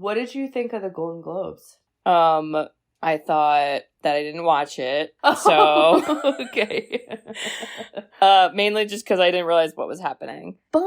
What did you think of the Golden Globes? I thought that I didn't watch it, so okay. Mainly just because I didn't realize what was happening. But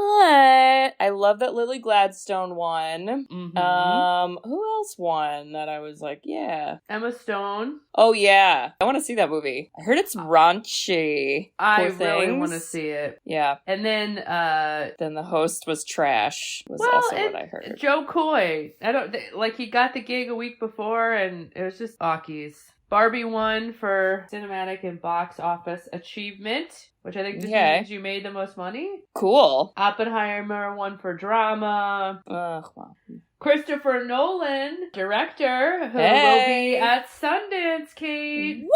I love that Lily Gladstone won. Mm-hmm. Who else won that I was like, yeah? Emma Stone. Oh yeah, I want to see that movie. I heard it's raunchy. I really want to see it. Yeah, and then the host was trash. Was also what I heard. Joe Coy. He got the gig a week before, and it was just Ockies. Barbie won for cinematic and box office achievement, which I think just means you made the most money. Cool. Oppenheimer won for drama. Well. Christopher Nolan, director, who will be at Sundance, Kate. Woo!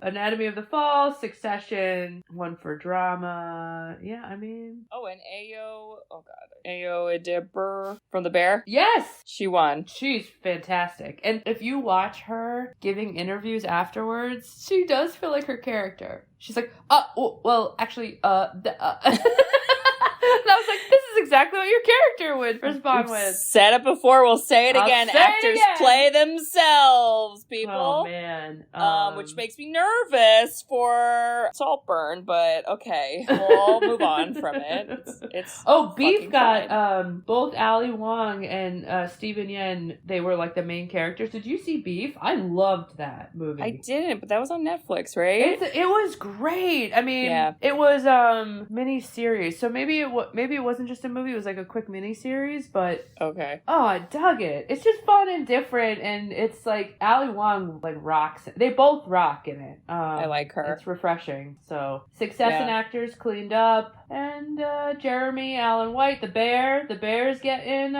Anatomy of the Fall, Succession, won for drama. Yeah, I mean... Oh, and Ayo Edebir from The Bear? Yes! She won. She's fantastic. And if you watch her giving interviews afterwards, she does feel like her character. She's like, And I was like, this is exactly what your character would respond with. Said it before, we'll say it again. Actors play themselves, people. Oh, man. Which makes me nervous for Saltburn, but okay. We'll move on from it. It's Beef got both Ali Wong and Steven Yeun. They were like the main characters. Did you see Beef? I loved that movie. I didn't, but that was on Netflix, right? It was great. I mean, it was mini series, so maybe it wasn't just a movie. It was like a quick mini series, but okay. Oh, I dug it. It's just fun and different, and it's like Ali Wong like rocks it. They both rock in it. I like her. It's refreshing. So Succession actors cleaned up, and Jeremy Allen White, the Bear's getting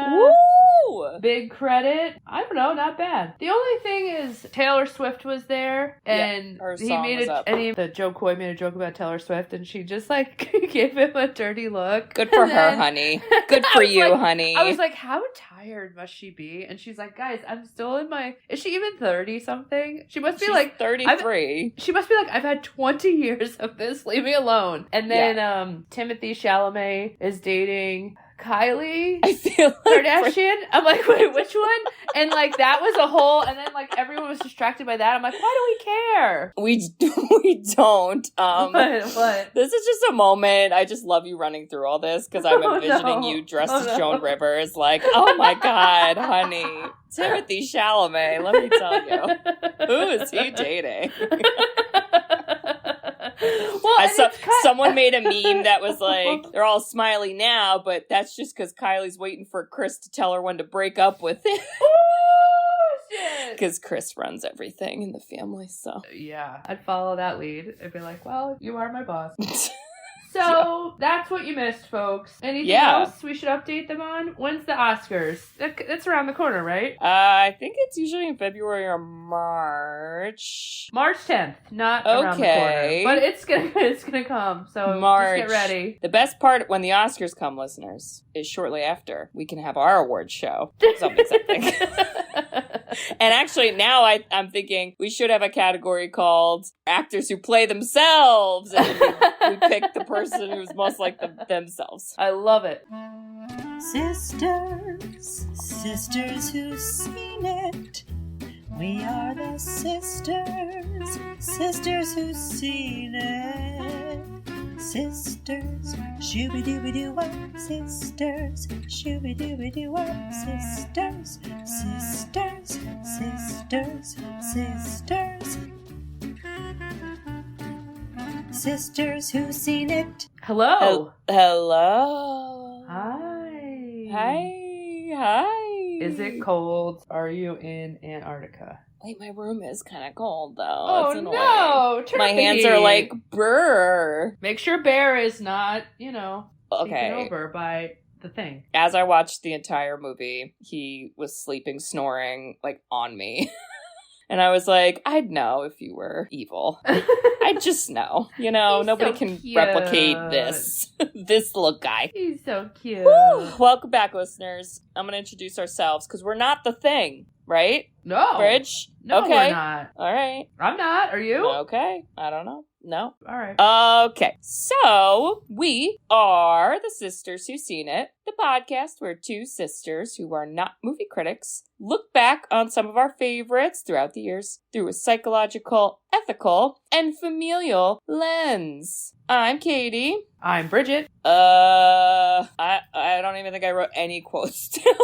big credit. I don't know, not bad. The only thing is Taylor Swift was there, and Joe Coy made a joke about Taylor Swift, and she just like gave him a dirty look. Good for her, honey. Good for you, honey. I was like, how tired must she be? And she's like, guys, I'm still in my... Is she even 30-something? She must be She's like... 33. She must be like, I've had 20 years of this. Leave me alone. And then Timothée Chalamet is dating... Kylie Kardashian. I'm like, wait, which one? And like that was a whole, and then like everyone was distracted by that. I'm like, why do we care? We don't. What? This is just a moment. I just love you running through all this because I'm envisioning you dressed as Joan Rivers. Like, oh my God, honey, Timothée Chalamet. Let me tell you, who is he dating? Well, someone made a meme that was like, they're all smiley now, but that's just because Kylie's waiting for Chris to tell her when to break up with him. Because Chris runs everything in the family, so. Yeah, I'd follow that lead. I'd be like, well, you are my boss. So, that's what you missed, folks. Anything else we should update them on? When's the Oscars? That's around the corner, right? I think it's usually in February or March. March 10th, not around the corner. But it's gonna come, so just get ready. The best part when the Oscars come, listeners, is shortly after. We can have our awards show. Something. And actually, now I'm thinking we should have a category called actors who play themselves. And we pick the person who's most like themselves. I love it. Sisters who've seen it. We are the sisters who've seen it. Sisters, shooby-dooby-doo-wop, sisters, shooby-dooby-doo-wop, sisters, sisters who've seen it. Hello. Hello. Hi. Is it cold? Are you in Antarctica? Wait, my room is kind of cold, though. Oh, no. My hands are like, brr. Make sure Bear is not, taken over by the thing. As I watched the entire movie, he was sleeping, snoring, like, on me. And I was like, I'd know if you were evil. I'd just know. Nobody can replicate this little guy. He's so cute. Woo! Welcome back, listeners. I'm going to introduce ourselves because we're not the thing, right? No. Bridge? No, okay. we're not. All right. I'm not. Are you? Okay. I don't know. No? All right. Okay. So, we are the Sisters Who've Seen It, the podcast where two sisters who are not movie critics look back on some of our favorites throughout the years through a psychological, ethical, and familial lens. I'm Katie. I'm Bridget. I don't even think I wrote any quotes down.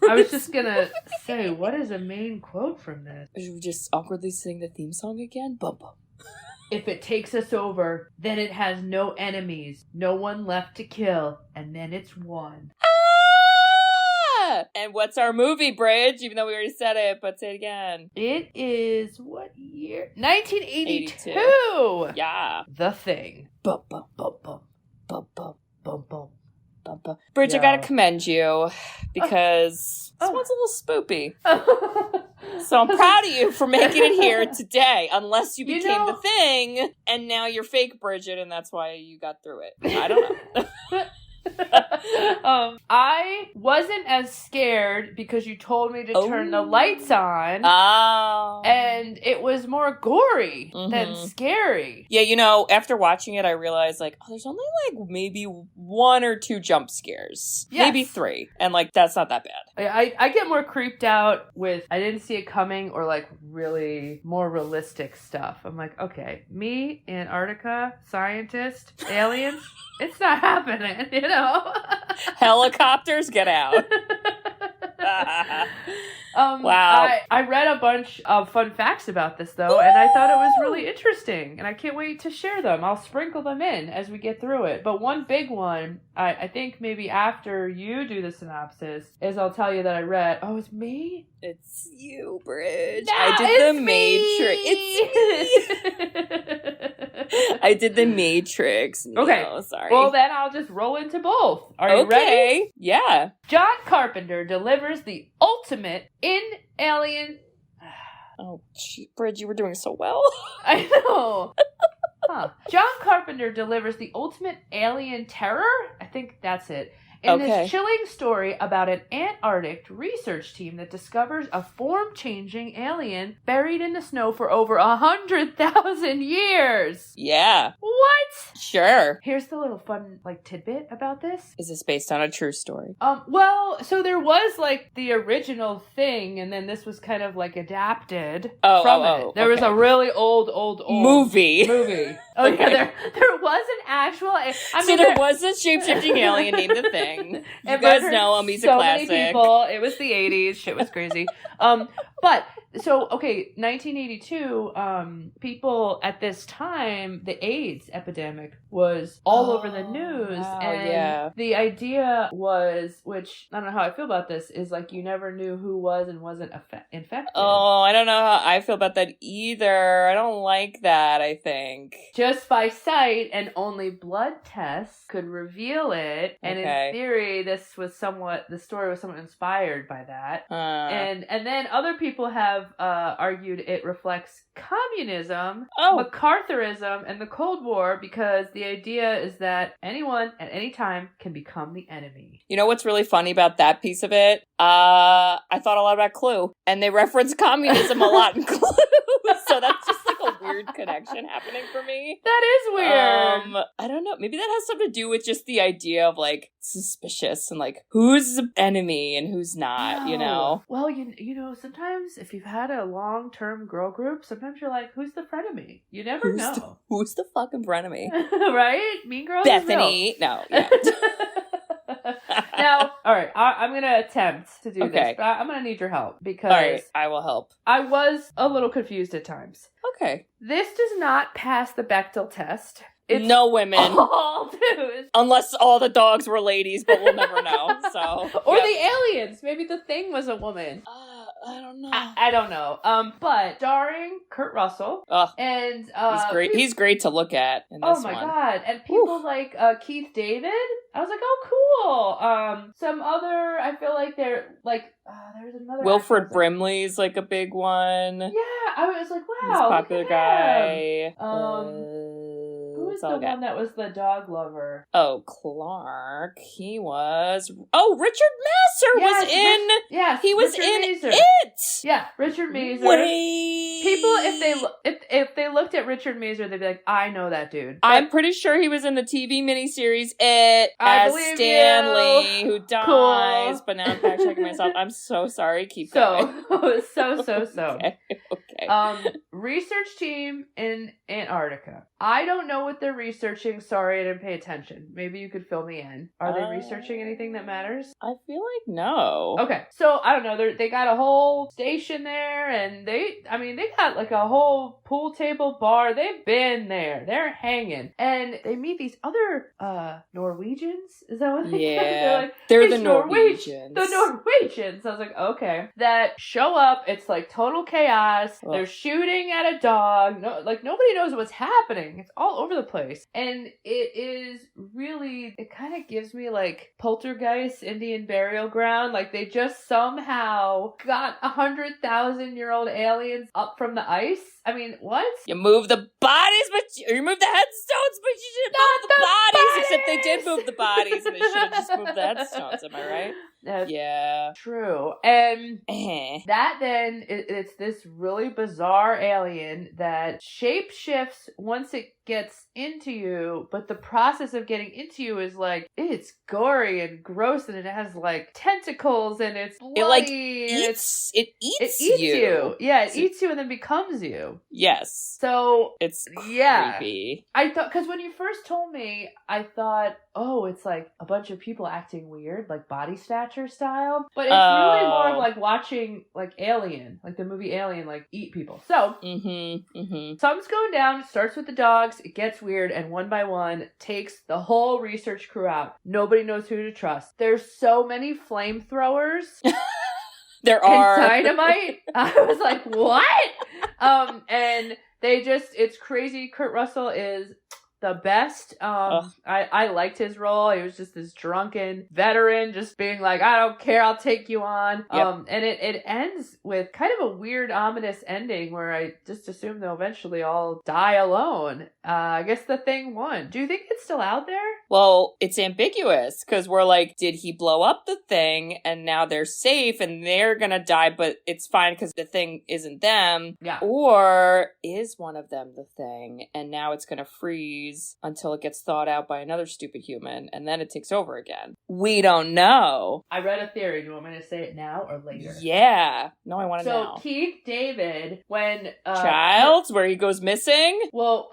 I was just gonna say, what is a main quote from this? Should we just awkwardly sing the theme song again? Bum bum. If it takes us over, then it has no enemies, no one left to kill, and then it's won. Ah! And what's our movie, Bridge? Even though we already said it, but say it again. It is what year? 1982. 82. Yeah. The Thing. Bum bum bum bum bum bum Bum bum. bum bum. Bridge, I gotta commend you because this one's a little spoopy. So I'm proud of you for making it here today, unless you became the Thing, and now you're fake Bridget, and that's why you got through it. I don't know. I wasn't as scared because you told me to turn the lights on. Oh. And it was more gory than scary. Yeah, you know, after watching it, I realized, like, oh, there's only, like, maybe 1 or 2 jump scares. Yes. Maybe 3. And, like, that's not that bad. I get more creeped out with I didn't see it coming or, like, really more realistic stuff. I'm like, okay, me, Antarctica, scientist, aliens, it's not happening, you know? Helicopters, get out. Wow. I read a bunch of fun facts about this, though, and I thought it was really interesting, and I can't wait to share them. I'll sprinkle them in as we get through it. But one big one, I think maybe after you do the synopsis, is I'll tell you that I read, oh, it's me? It's you, Bridge. No, I did the Matrix. It's me. I did the Matrix. No, okay. Sorry. Well, then I'll just roll into both. Are you ready? Yeah. John Carpenter delivers the ultimate in-alien... Oh, Bridge, you were doing so well. I know. John Carpenter delivers the ultimate alien terror? I think that's it. In this chilling story about an Antarctic research team that discovers a form-changing alien buried in the snow for over 100,000 years. Yeah. What? Sure. Here's the little fun, like, tidbit about this. Is this based on a true story? Well, so there was, like, the original Thing, and then this was kind of, like, adapted from it. There was a really old movie. Oh, yeah, there was an actual... there was a shape-shifting alien named The Thing. You guys know him. He's a classic. So many people. It was the 80s. Shit was crazy. But, so, okay, 1982, people at this time, the AIDS epidemic was all over the news. Wow, and the idea was, which, I don't know how I feel about this, is like you never knew who was and wasn't infected. Oh, I don't know how I feel about that either. I don't like that, I think. Just by sight and only blood tests could reveal it. And in theory, the story was somewhat inspired by that. And then other people have argued it reflects communism, MacArthurism, and the Cold War because the idea is that anyone at any time can become the enemy. You know what's really funny about that piece of it? I thought a lot about Clue, and they reference communism a lot in Clue. So that's just like a weird connection happening for me. That is weird. I don't know. Maybe that has something to do with just the idea of like suspicious and like who's the enemy and who's not, you know? Well, you know, sometimes if you've had a long-term girl group, sometimes you're like, who's the frenemy? You never know. Who's the fucking frenemy? Right? Mean Girls Bethany. No. Yeah. Now, all right, I'm going to attempt to do this, but I'm going to need your help because... All right, I will help. I was a little confused at times. Okay. This does not pass the Bechdel test. It's no women. All dudes. Unless all the dogs were ladies, but we'll never know. So, or the aliens. Maybe the Thing was a woman. I don't know. I don't know. But starring Kurt Russell. And he's great. He's great to look at in this one. Oh my god. And people like Keith David. I was like, oh cool. Some other, I feel like they're like there's another Wilford Brimley's like a big one. Yeah, I was like, wow. He's a popular guy. Who was the one that was the dog lover? Oh, Clark. He was... Oh, Richard Masur was in... Yes, he was Richard in Masur. It! Yeah, Richard Masur. Wait. People, if they looked at Richard Masur, they'd be like, I know that dude. But I'm pretty sure he was in the TV miniseries It as Stanley, who dies. Cool. But now I'm fact checking myself. I'm so sorry. Keep going. So. Okay. Research team in Antarctica. I don't know what they're researching. Sorry, I didn't pay attention. Maybe you could fill me in. Are they researching anything that matters? I feel like no. Okay, so I don't know. They got a whole station there, and they got like a whole pool table bar. They've been there. They're hanging, and they meet these other Norwegians. Is that what they Yeah, they're the Norwegians. The Norwegians. I was like, okay. That show up. It's like total chaos. Ugh. They're shooting at a dog. No, like nobody knows what's happening. It's all over the place, and it is really. It kind of gives me like Poltergeist, Indian Burial Ground. Like they just somehow got 100,000-year-old aliens up from the ice. I mean, what? You move the bodies, but you move the headstones, but you didn't move the bodies. Except they did move the bodies, and they should have just moved the headstones. Am I right? Yeah. True. And that then, it's this really bizarre alien that shape shifts once it gets into you, but the process of getting into you is like, it's gory and gross, and it has like tentacles, and it's bloody. It eats you. Yeah, it eats you and then becomes you. Yes. So it's creepy. I thought, because when you first told me, I thought, oh, it's like a bunch of people acting weird, like Body Snatcher style. But it's really more of like watching like Alien, like the movie Alien, like eat people. So something's going down. It starts with the dogs. It gets weird, and one by one takes the whole research crew out. Nobody knows who to trust. There's so many flamethrowers. There are. And dynamite. I was like, what? And it's crazy. Kurt Russell is the best. I liked his role. He was just this drunken veteran, just being like, I don't care, I'll take you on. Yep. And it ends with kind of a weird, ominous ending where I just assume they'll eventually all die alone. I guess the thing won. Do you think it's still out there? Well, it's ambiguous, because we're like, did he blow up the thing and now they're safe and they're gonna die, but it's fine because the thing isn't them? Yeah. Or is one of them the thing and now it's gonna freeze until it gets thawed out by another stupid human and then it takes over again? We don't know. I read a theory. Do you want me to say it now or later? Yeah. No, I want to know. So Keith David, when Childs, where he goes missing? Well,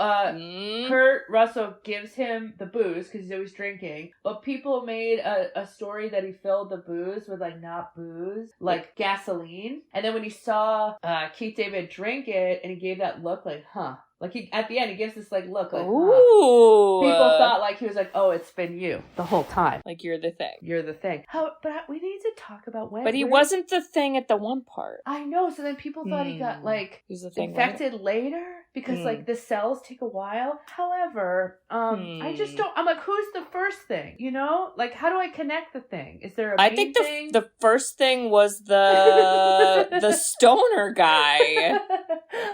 Kurt Russell gives him the booze because he's always drinking, but people made a story that he filled the booze with like not booze, like gasoline. And then when he saw Keith David drink it and he gave that look like, huh. Like at the end, he gives this like look like, ooh. People thought like he was like, oh, it's been you the whole time. Like you're the thing. You're the thing. But we need to talk about when. But he wasn't the thing at the one part. I know. So then people thought he got like infected later because like the cells take a while. However, I just don't. I'm like, who's the first thing? You know, like how do I connect the thing? Is there a main think thing? the first thing was the stoner guy.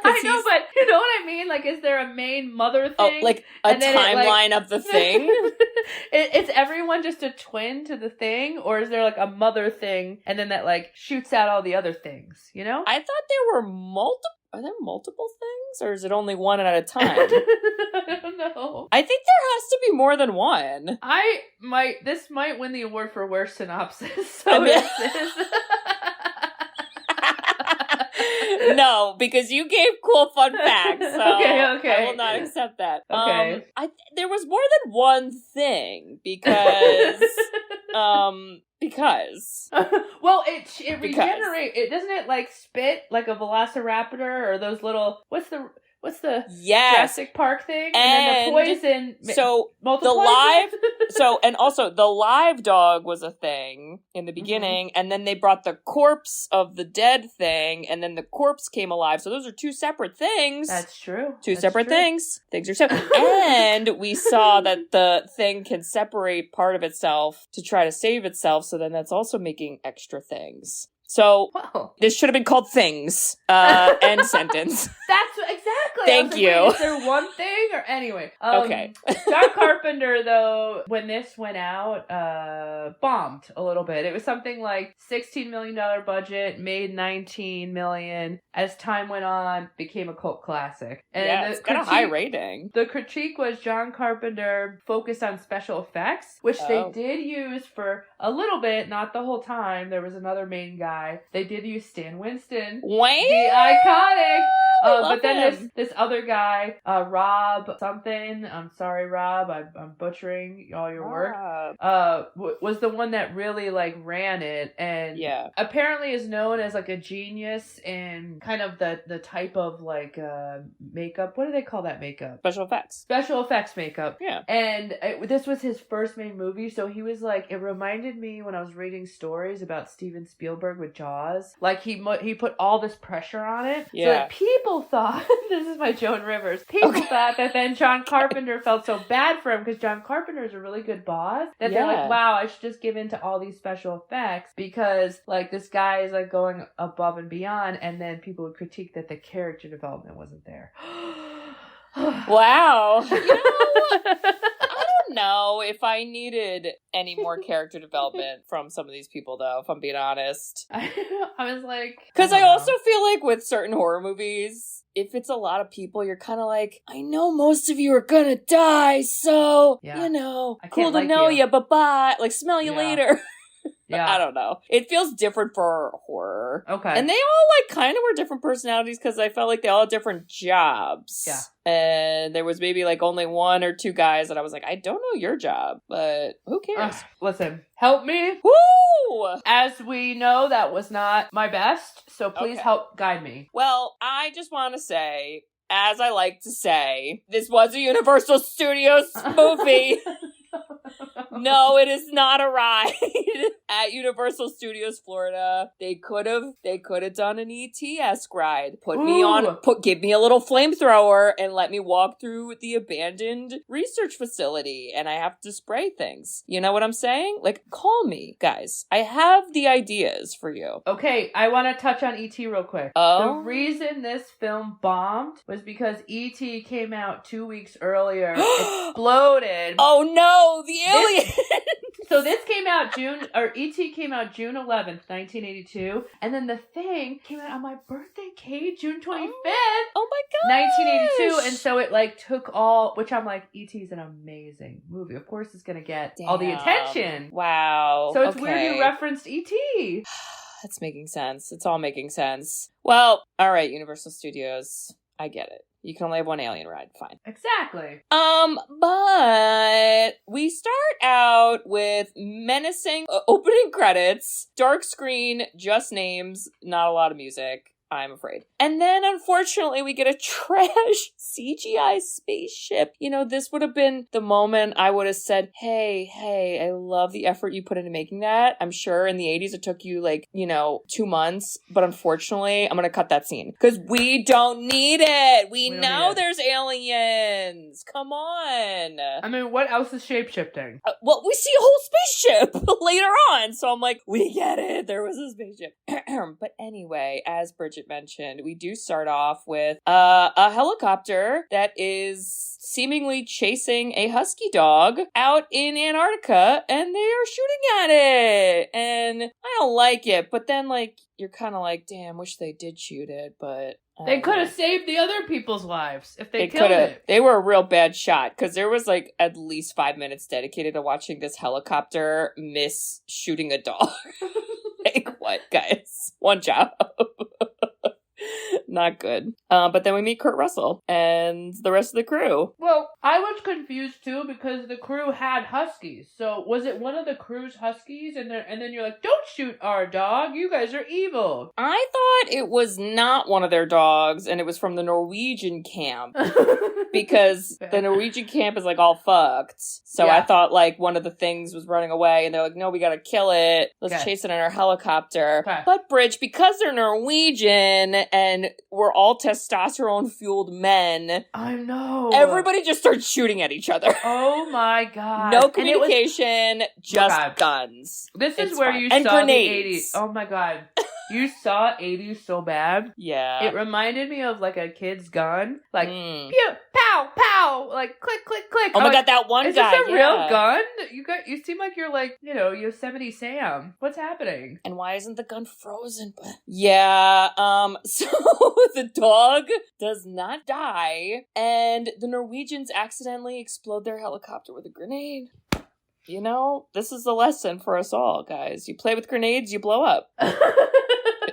I know, but you know what I mean? Like, is there a main mother thing? Oh, like a timeline of the thing? Is everyone just a twin to the thing? Or is there like a mother thing and then that like shoots out all the other things, you know? I thought there were multiple. Are there multiple things? Or is it only one at a time? I don't know. I think there has to be more than one. This might win the award for worst synopsis. So No, because you gave cool fun facts, so okay. I will not accept that. Okay. There was more than one thing, because well, it regenerates. It doesn't it like spit like a velociraptor or those little what's the Jurassic Park thing, and then the poison. So the live dog was a thing in the beginning, and then they brought the corpse of the dead thing, and then the corpse came alive. So those are two separate things. That's true. Two separate things. Things are separate. And we saw that the thing can separate part of itself to try to save itself. So then that's also making extra things. So Wow. this should have been called Things. End sentence. That's exactly. Thank you. Wait, is there one thing or anyway? Okay. John Carpenter, though, when this went out, bombed a little bit. It was something like $16 million budget, made $19 million. As time went on, became a cult classic. And it's got a high rating. The critique was John Carpenter focused on special effects, which they did use for a little bit, not the whole time. There was another main guy. They did use Stan Winston. Wait. The iconic. But then this other guy, Rob something. I'm sorry, Rob. I'm butchering all your work. Was the one that really like ran it, and apparently is known as like a genius in kind of the type of like makeup. What do they call that makeup? Special effects. Special effects makeup. Yeah. And this was his first main movie, so he was like, it reminded me when I was reading stories about Steven Spielberg with Jaws. Like he put all this pressure on it, so that people thought this is my Joan Rivers. People thought that then John Carpenter felt so bad for him because John Carpenter is a really good boss that they're like, wow, I should just give in to all these special effects because like this guy is like going above and beyond, and then people would critique that the character development wasn't there. Wow. You know, I don't know if I needed any more character development from some of these people, though, if I'm being honest. I was like... Because I also feel like with certain horror movies, if it's a lot of people, you're kind of like, I know most of you are gonna die, so, you know, cool to know you, bye-bye. Like, smell you later. Yeah. I don't know. It feels different for horror. Okay. And they all, like, kind of were different personalities because I felt like they all had different jobs. Yeah. And there was maybe, like, only one or two guys that I was like, I don't know your job, but who cares? Listen, help me. Woo! As we know, that was not my best, so please help guide me. Well, I just want to say, as I like to say, this was a Universal Studios movie. No, it is not a ride at Universal Studios Florida. They could have done an ET-esque ride. Give me a little flamethrower and let me walk through the abandoned research facility and I have to spray things. You know what I'm saying? Like, call me, guys. I have the ideas for you. Okay, I want to touch on ET real quick. Oh? The reason this film bombed was because ET came out 2 weeks earlier, exploded. Oh no, the alien! So this came out ET came out June 11th, 1982. And then The Thing came out on my birthday, Kate, June 25th. Oh my god. 1982. And so it like took all, which I'm like, ET's an amazing movie. Of course it's going to get all the attention. Wow. So it's weird you referenced ET. That's making sense. It's all making sense. Well, all right, Universal Studios. I get it. You can only have one alien ride. Fine. Exactly. But we start out with menacing opening credits, dark screen, just names, not a lot of music. I'm afraid. And then, unfortunately, we get a trash CGI spaceship. You know, this would have been the moment I would have said, hey, I love the effort you put into making that. I'm sure in the 80s it took you, 2 months. But unfortunately, I'm going to cut that scene. Because we don't need it. We know there's aliens. Come on. I mean, what else is shape-shifting? Well, we see a whole spaceship later on. So I'm like, we get it. There was a spaceship. But anyway, as Bridget mentioned, we do start off with a helicopter that is seemingly chasing a husky dog out in Antarctica, and they are shooting at it. And I don't like it, but then, you're kind of like, damn, wish they did shoot it, but... They could have saved the other people's lives if they killed it. They were a real bad shot, because there was, at least 5 minutes dedicated to watching this helicopter miss shooting a dog. What, guys? One job. Not good. But then we meet Kurt Russell and the rest of the crew. Well, I was confused too because the crew had huskies. So was it one of the crew's huskies? And then you're like, don't shoot our dog. You guys are evil. I thought it was not one of their dogs and it was from the Norwegian camp. Because the Norwegian camp is all fucked. So I thought one of the things was running away and they're like, no, we gotta kill it. Let's chase it in our helicopter. Okay. But Bridge, because they're Norwegian and we're all testosterone-fueled men. I know. Everybody just starts shooting at each other. Oh my god. No communication, just guns. This is it's where fine. you and saw grenades. the 80s. Oh my god. You saw 80s so bad. Yeah. It reminded me of like a kid's gun. Like, pew, pow, pow. Like, click, click, click. Oh my God, that one is guy. Is this a real gun? You seem like you're like, Yosemite Sam. What's happening? And why isn't the gun frozen? Yeah, so the dog does not die, and the Norwegians accidentally explode their helicopter with a grenade. This is the lesson for us all, guys. You play with grenades, you blow up.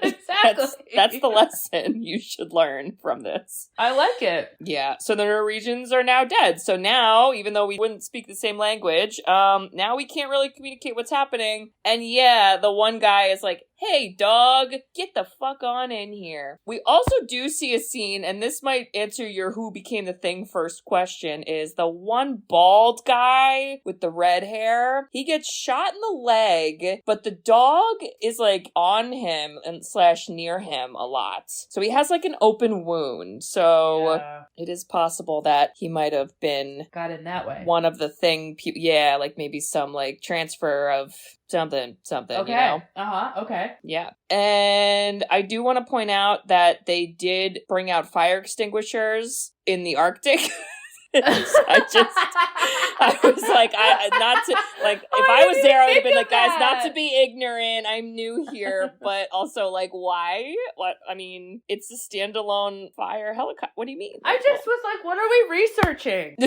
Exactly. That's the lesson you should learn from this. I like it. Yeah. So the Norwegians are now dead. So now, even though we wouldn't speak the same language, now we can't really communicate what's happening. And yeah, the one guy is like, hey, dog, get the fuck on in here. We also do see a scene, and this might answer your who became the thing first question, is the one bald guy with the red hair. He gets shot in the leg, but the dog is like on him and / near him a lot. So he has like an open wound. So It is possible that he might have been got in that way. One of the thing, like maybe some like transfer of something, okay. Okay. Yeah. And I do want to point out that they did bring out fire extinguishers in the Arctic. I was like, if I was there, I would have been like, guys, not to be ignorant, I'm new here, but also like, why? What? I mean, it's a standalone fire helicopter. What do you mean? I just was like, what are we researching?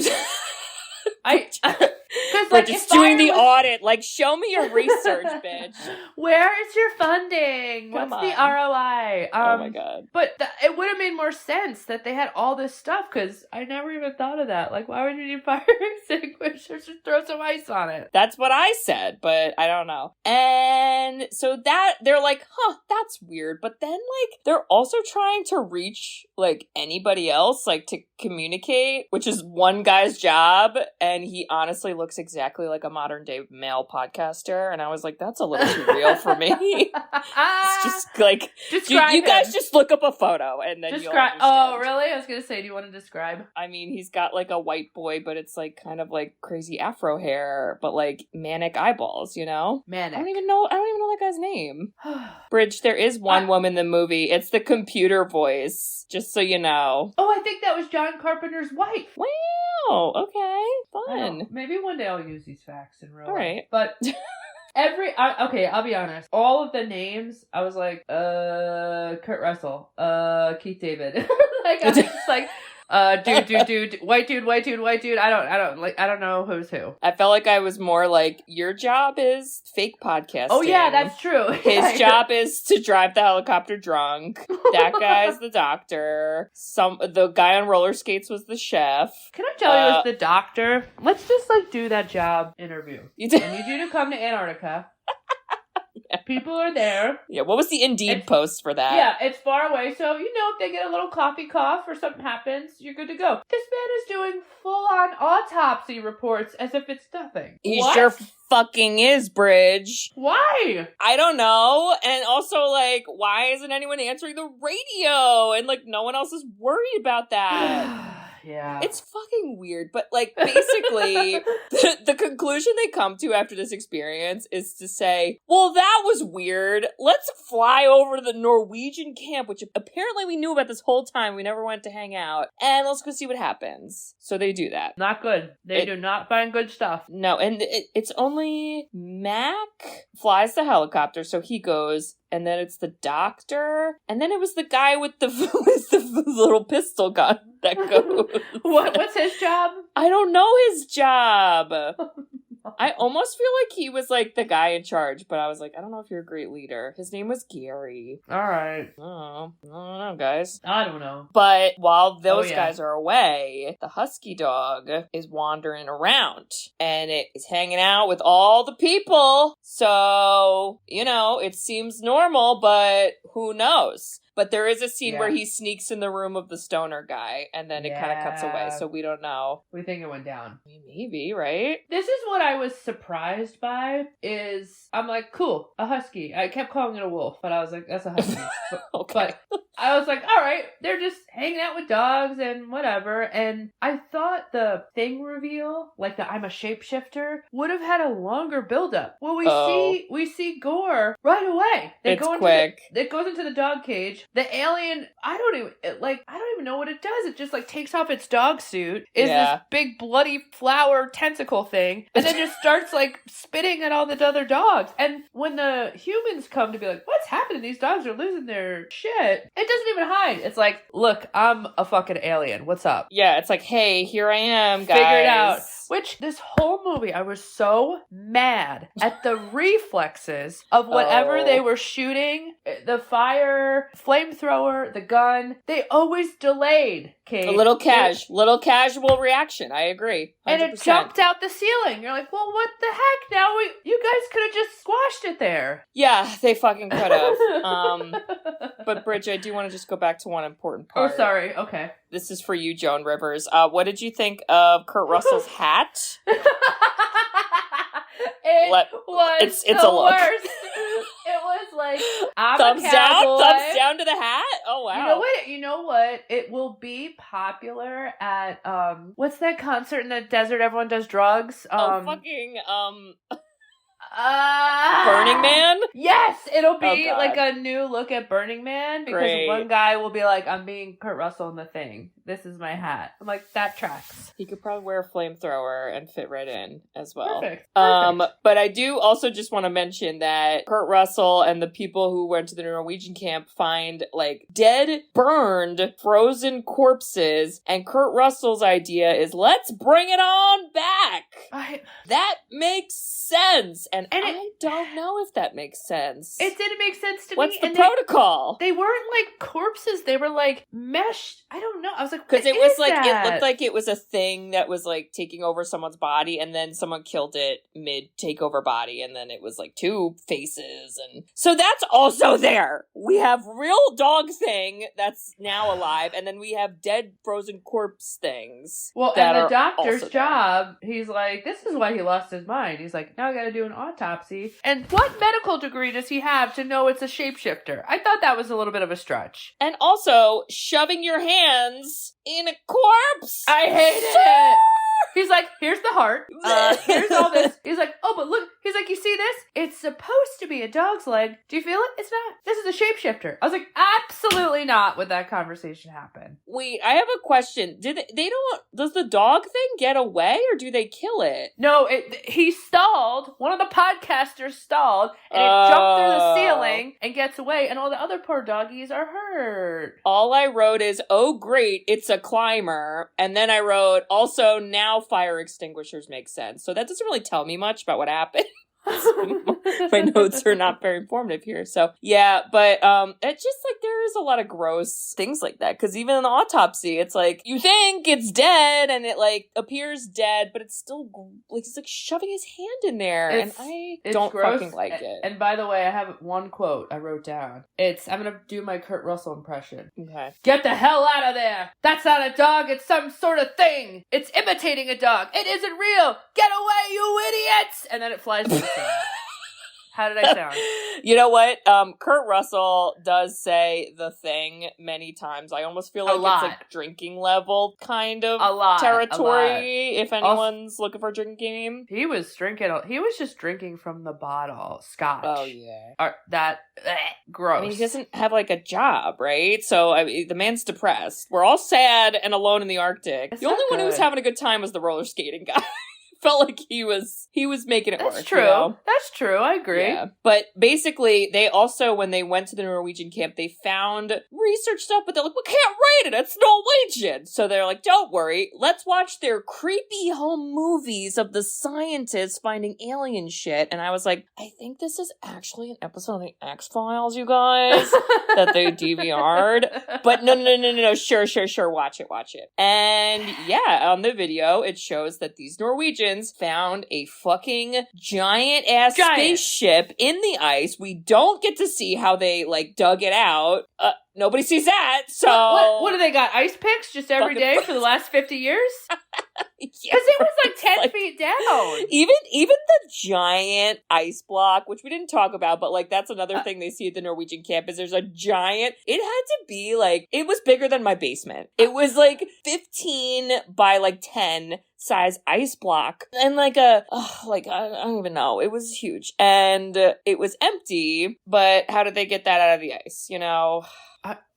Because like just doing the audit, like show me your research, bitch. Where is your funding? What's the ROI? Oh my God! But it would have made more sense that they had all this stuff because I never even thought of that. Like, why would you need fire extinguishers? Just throw some ice on it. That's what I said, but I don't know. And so that they're like, that's weird. But then like they're also trying to reach like anybody else, like to communicate, which is one guy's job, and he honestly looks exactly like a modern day male podcaster, and I was like, that's a little too real for me. It's just like you guys just look up a photo and then you'll understand. Oh really? I was gonna say, do you want to describe? I mean, he's got like a white boy, but it's like kind of like crazy afro hair, but like manic eyeballs, Manic. I don't even know that guy's name. Bridge, there is one woman in the movie. It's the computer voice, just so you know. Oh, I think that was John Carpenter's wife. Wow, okay, fun. Maybe one day I'll use these facts in real life. All right. But okay, I'll be honest. All of the names, I was like, Kurt Russell, Keith David. Like, I was just like, dude, white dude. I don't know who's who. I felt like I was more like, your job is fake podcasting. Oh yeah, that's true. His job is to drive the helicopter drunk. That guy's the doctor. The guy on roller skates was the chef. Can I tell you, as the doctor? Let's just like do that job interview. I need you to come to Antarctica. Yeah. People are there. Yeah, what was the Indeed post for that? Yeah, it's far away, so if they get a little coffee cough or something happens, you're good to go. This man is doing full-on autopsy reports as if it's nothing. He sure fucking is, Bridge. Why? I don't know. And also, like, why isn't anyone answering the radio? And, like, no one else is worried about that. Yeah. It's fucking weird, but like basically the conclusion they come to after this experience is to say, well, that was weird. Let's fly over to the Norwegian camp, which apparently we knew about this whole time. We never went to hang out, and let's go see what happens. So they do that. Not good. They do not find good stuff. No, and it's only Mac flies the helicopter, so he goes. And then it's the doctor. And then it was the guy with the little pistol gun that goes. What's his job? I don't know his job. I almost feel like he was like the guy in charge, but I was like, I don't know if you're a great leader. His name was Gary. All right. I don't know, guys. I don't know. But while those guys are away, the husky dog is wandering around and it is hanging out with all the people. So, it seems normal, but who knows? But there is a scene where he sneaks in the room of the stoner guy, and then it kind of cuts away, so we don't know. We think it went down. I mean, maybe, right? This is what I was surprised by, I'm like, cool, a husky. I kept calling it a wolf, but I was like, that's a husky. Okay. But I was like, all right, they're just hanging out with dogs and whatever. And I thought the thing reveal, like the I'm a shapeshifter, would have had a longer buildup. Well, we see gore right away. It's quick. It goes into the dog cage. The alien, I don't even know what it does. It just like takes off its dog suit, is this big bloody flower tentacle thing, and then just starts like spitting at all the other dogs. And when the humans come to be like, what's happening? These dogs are losing their shit. It doesn't even hide. It's like, look, I'm a fucking alien. What's up? Yeah, it's like, hey, here I am, guys. Figure it out. Which, this whole movie, I was so mad at the reflexes of whatever they were shooting. The fire, flamethrower, the gun. They always delayed, Kate. A little casual reaction. I agree. 100%. And it jumped out the ceiling. You're like, well, what the heck? Now you guys could have just squashed it there. Yeah, they fucking could have. But Bridget, I do want to just go back to one important part. Oh, sorry. Okay. This is for you, Joan Rivers. What did you think of Kurt Russell's hat? It's a look. Worst. It was like, I'm thumbs a cowboy. thumbs down to the hat. Oh wow! You know what? It will be popular at what's that concert in the desert? Everyone does drugs. Burning Man? Yes, it'll be like a new look at Burning Man because one guy will be like, I'm being Kurt Russell in the thing. This is my hat. I'm like, that tracks. He could probably wear a flamethrower and fit right in as well. Perfect. But I do also just want to mention that Kurt Russell and the people who went to the Norwegian camp find like dead, burned, frozen corpses, and Kurt Russell's idea is let's bring it on back. That makes sense. And I don't know if that makes sense. It didn't make sense to What's me. the protocol? They weren't like corpses. They were like meshed. I don't know. I was like, because it was like it looked like it was a thing that was like taking over someone's body, and then someone killed it mid takeover body, and then it was like two faces, and so that's also there. We have real dog thing that's now alive, and then we have dead frozen corpse things. Well, and the doctor's job, he's like, this is why he lost his mind. He's like, now I got to do an autopsy. And what medical degree does he have to know it's a shapeshifter? I thought that was a little bit of a stretch. And also, shoving your hands in a corpse. I hate it. He's like, here's the heart. Here's all this. He's like, oh, but look. He's like, you see this? It's supposed to be a dog's leg. Do you feel it? It's not. This is a shapeshifter. I was like, absolutely not would that conversation happen. Wait, I have a question. Does the dog thing get away or do they kill it? No, he stalled. One of the podcasters stalled and it jumped through the ceiling and gets away, and all the other poor doggies are hurt. All I wrote is, oh great, it's a climber. And then I wrote, also now fire extinguishers make sense. So that doesn't really tell me much about what happened. My notes are not very informative here. So yeah, but it's just like there is a lot of gross things like that, because even in the autopsy it's like you think it's dead and it like appears dead, but it's still like he's like shoving his hand in there, and I don't gross. fucking like it. And by the way, I have one quote I wrote down. I'm gonna do my Kurt Russell impression. Okay. Get the hell out of there! That's not a dog, it's some sort of thing! It's imitating a dog! It isn't real! Get away, you idiots! And then it flies to the side. How did I sound? You know what? Kurt Russell does say the thing many times. I almost feel like it's like drinking level kind of territory. If anyone's looking for a drinking game. He was just drinking from the bottle. Scotch. Oh, yeah. Gross. I mean, he doesn't have like a job, right? So the man's depressed. We're all sad and alone in the Arctic. The only one who was having a good time was the roller skating guy. Felt like he was making it work. That's true. You know? That's true. I agree. Yeah. But basically, they also, when they went to the Norwegian camp, they found research stuff, but they're like, we can't rate it. It's Norwegian. So they're like, don't worry. Let's watch their creepy home movies of the scientists finding alien shit. And I was like, I think this is actually an episode of the X-Files, you guys, that they DVR'd. But no. Sure. Watch it. And yeah, on the video, it shows that these Norwegians aliens found a fucking giant-ass spaceship in the ice. We don't get to see how they, like, dug it out. Nobody sees that, so... What do they got? Ice picks just every day for the last 50 years? Because it was like 10 feet down. Even the giant ice block, which we didn't talk about, but like that's another thing they see at the Norwegian campus. There's a giant, it had to be like, it was bigger than my basement. It was like 15 by like 10 size ice block. And like I don't even know. It was huge. And it was empty, but how did they get that out of the ice? You know?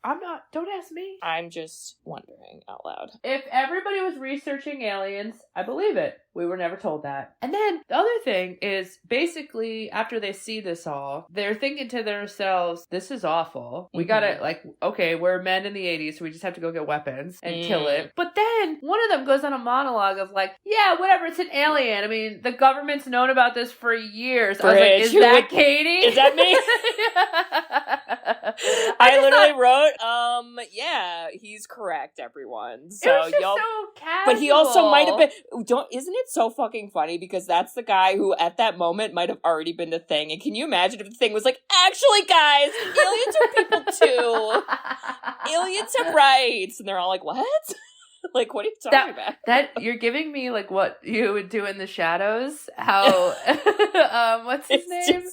I'm not, don't ask me. I'm just wondering out loud. If everybody was researching aliens, I believe it. We were never told that. And then the other thing is basically after they see this all, they're thinking to themselves, this is awful. We gotta okay, we're men in the 80s, so we just have to go get weapons and kill it. But then one of them goes on a monologue of like, yeah, whatever, it's an alien. I mean, the government's known about this for years. I was like, is that Katie? Is that me? I literally wrote, yeah, he's correct, everyone. So it was just so casual. But he also might have been, isn't it so fucking funny? Because that's the guy who at that moment might have already been the thing. And can you imagine if the thing was like, actually guys, aliens are people too. Aliens have rights. And they're all like, what? Like, what are you talking about? That you're giving me like what you would do in the shadows. How what's his name?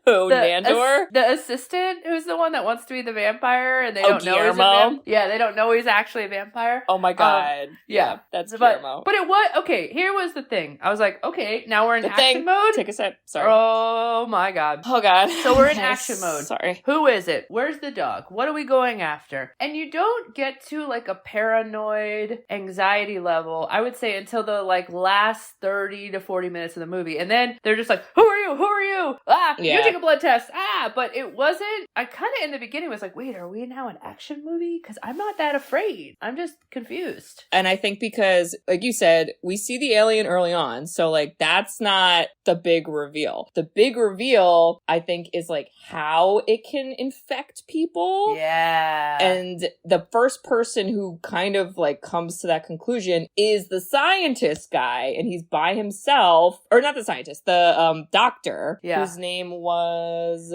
Nandor? The assistant who's the one that wants to be the vampire and they don't know he's a vampire. Yeah, they don't know he's actually a vampire. Oh my god. Yeah, that's Guillermo. But it was okay, here was the thing. I was like, okay, now we're in action mode. Take a sip. Sorry. Oh my god. Oh god. So we're in action mode. Sorry. Who is it? Where's the dog? What are we going after? And you don't get to like a paranoid anxiety level, I would say, until the like last 30 to 40 minutes of the movie. And then they're just like, who are you? Who are you? You take a blood test. But it wasn't, I kind of in the beginning was like, wait, are we now an action movie? Because I'm not that afraid. I'm just confused. And I think because, like you said, we see the alien early on. So like that's not the big reveal. The big reveal, I think, is like how it can infect people. Yeah. And the first person who kind of like comes to that conclusion is the scientist guy, and he's by himself, or not the scientist, the doctor, whose name was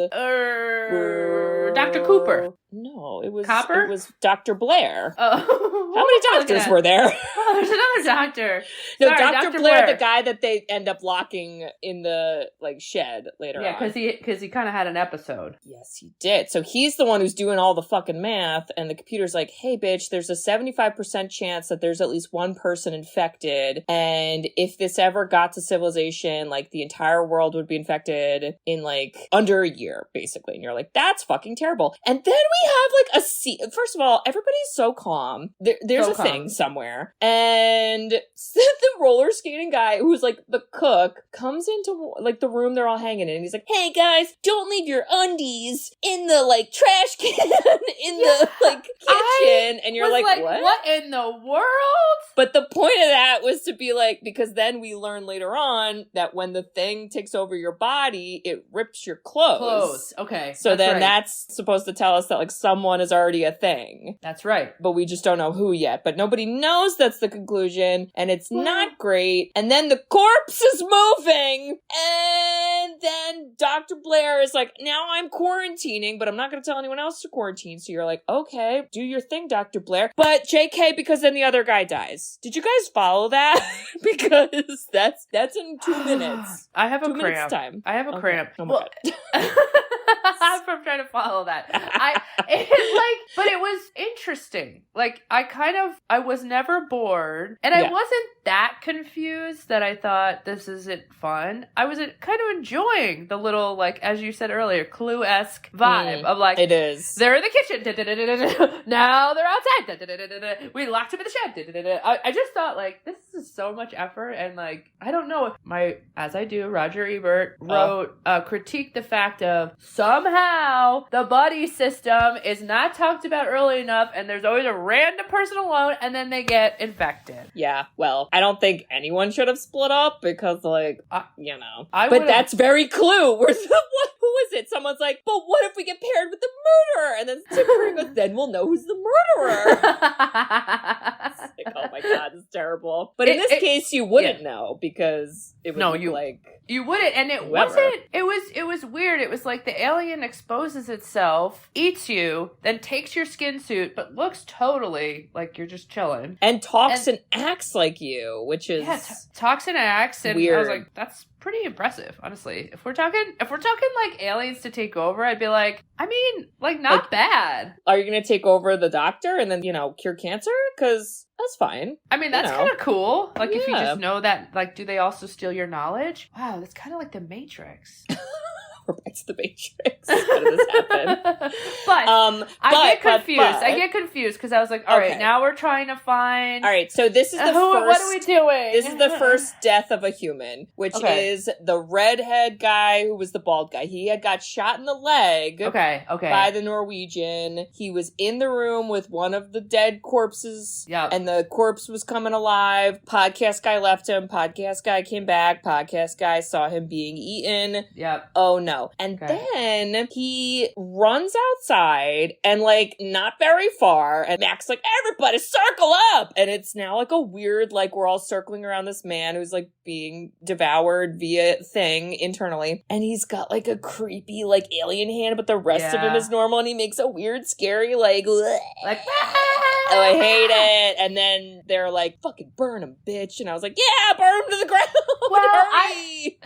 Dr. Cooper. No, it was Copper? It was Dr. Blair. Oh, how many doctors were there? Oh, there's another doctor. No, sorry, Dr. Blair, the guy that they end up locking in the like shed later on. Yeah, because he kind of had an episode. Yes, he did. So he's the one who's doing all the fucking math, and the computer's like, hey, bitch, there's a 75% chance that there's at least one person infected, and if this ever got to civilization, like the entire world would be infected in like under a year, basically. And you're like, that's fucking terrible. And then we have like a scene. First of all, everybody's so calm. There's so a thing somewhere, and the roller skating guy who's like the cook comes into like the room they're all hanging in, and he's like, hey guys, don't leave your undies in the like trash can in the like kitchen. And you're like, what in the world? But the point of that was to be like, because then we learn later on that when the thing takes over your body, it rips your clothes. Okay. So that's supposed to tell us that like someone is already a thing. That's right. But we just don't know who yet. But nobody knows that's the conclusion, and it's not great. And then the corpse is moving, and then Dr. Blair is like, now I'm quarantining, but I'm not going to tell anyone else to quarantine. So you're like, okay, do your thing, Dr. Blair. But JK, because then the other guy dies. Did you guys follow that? Because that's in 2 minutes. I have a 2 cramp. minutes time. I have a cramp. Oh my God. I'm trying to follow that. But it was interesting. Like, I was never bored, and I wasn't that confused that I thought this isn't fun. I was kind of enjoying the little, like, as you said earlier, Clue-esque vibe of like, it is. They're in the kitchen. Now they're outside. We locked him in the shed. I just thought, like, this is so much effort, and like, I don't know. As I do, Roger Ebert wrote, critiqued the fact of somehow the buddy system is not talked about early enough, and there's always a random person alone, and then they get infected. Yeah, well, I don't think anyone should have split up because, like, you know. But that's very Clue. Who is it? Someone's like, but what if we get paired with the murderer? And then Tim Curry goes, then we'll know who's the murderer. It's like, oh my God, it's terrible. But in this case, you wouldn't know because it would you wouldn't, and it whoever. wasn't. It was weird. It was like the alien exposes itself, eats you, then takes your skin suit, but looks totally like you're just chilling, and talks and acts like you, which is talks and acts, and weird. I was like, that's pretty impressive, honestly. If we're talking like aliens to take over, I'd be like, I mean, like not bad. Are you gonna take over the doctor and then cure cancer? Because that's fine. I mean, that's kind of cool. Like if you just know that, like, do they also steal your knowledge? Wow, that's kind of like the Matrix. We're back to the Matrix. How did this happen? I get confused because I was like, all right, now we're trying to find. All right, so this is the first. What are we doing? This is the first death of a human, which is the redhead guy who was the bald guy. He had got shot in the leg. Okay. By the Norwegian. He was in the room with one of the dead corpses. Yep. And the corpse was coming alive. Podcast guy left him. Podcast guy came back. Podcast guy saw him being eaten. Yep. Oh no. And then he runs outside and not very far, and Mac's like, everybody circle up! And it's now a weird, we're all circling around this man who's being devoured via thing internally. And he's got a creepy alien hand, but the rest of him is normal, and he makes a weird scary oh, I hate it. And then they're like, fucking burn him, bitch. And I was like, yeah, burn him to the ground. Well, hurry.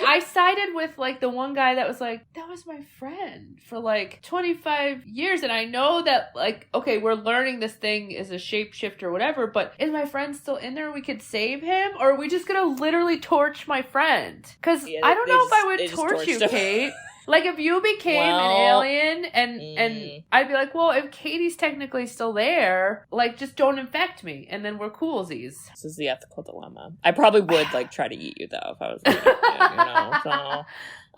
I sided with the one guy that was like, that was my friend for 25 years. And I know that we're learning this thing is a shapeshift or whatever, but is my friend still in there? We could save him? Or are we just going to literally torch my friend? Because I don't know if I would torch you, Kate. If you became an alien and I'd be like, well, if Katie's technically still there, just don't infect me and then we're coolsies. This is the ethical dilemma. I probably would try to eat you though if I was so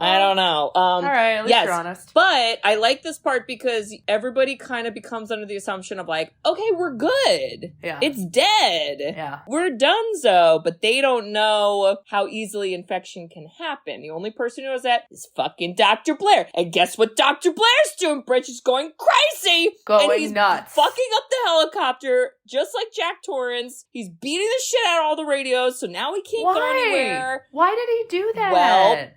I don't know. All right, at least you're honest. But I like this part because everybody kind of becomes under the assumption of okay, we're good. Yeah. It's dead. Yeah. We're donezo, but they don't know how easily infection can happen. The only person who knows that is fucking Dr. Blair. And guess what Dr. Blair's doing? Bridget's going crazy. Going and he's nuts. Fucking up the helicopter, just like Jack Torrance. He's beating the shit out of all the radios, so now we can't go anywhere. Why did he do that? Well,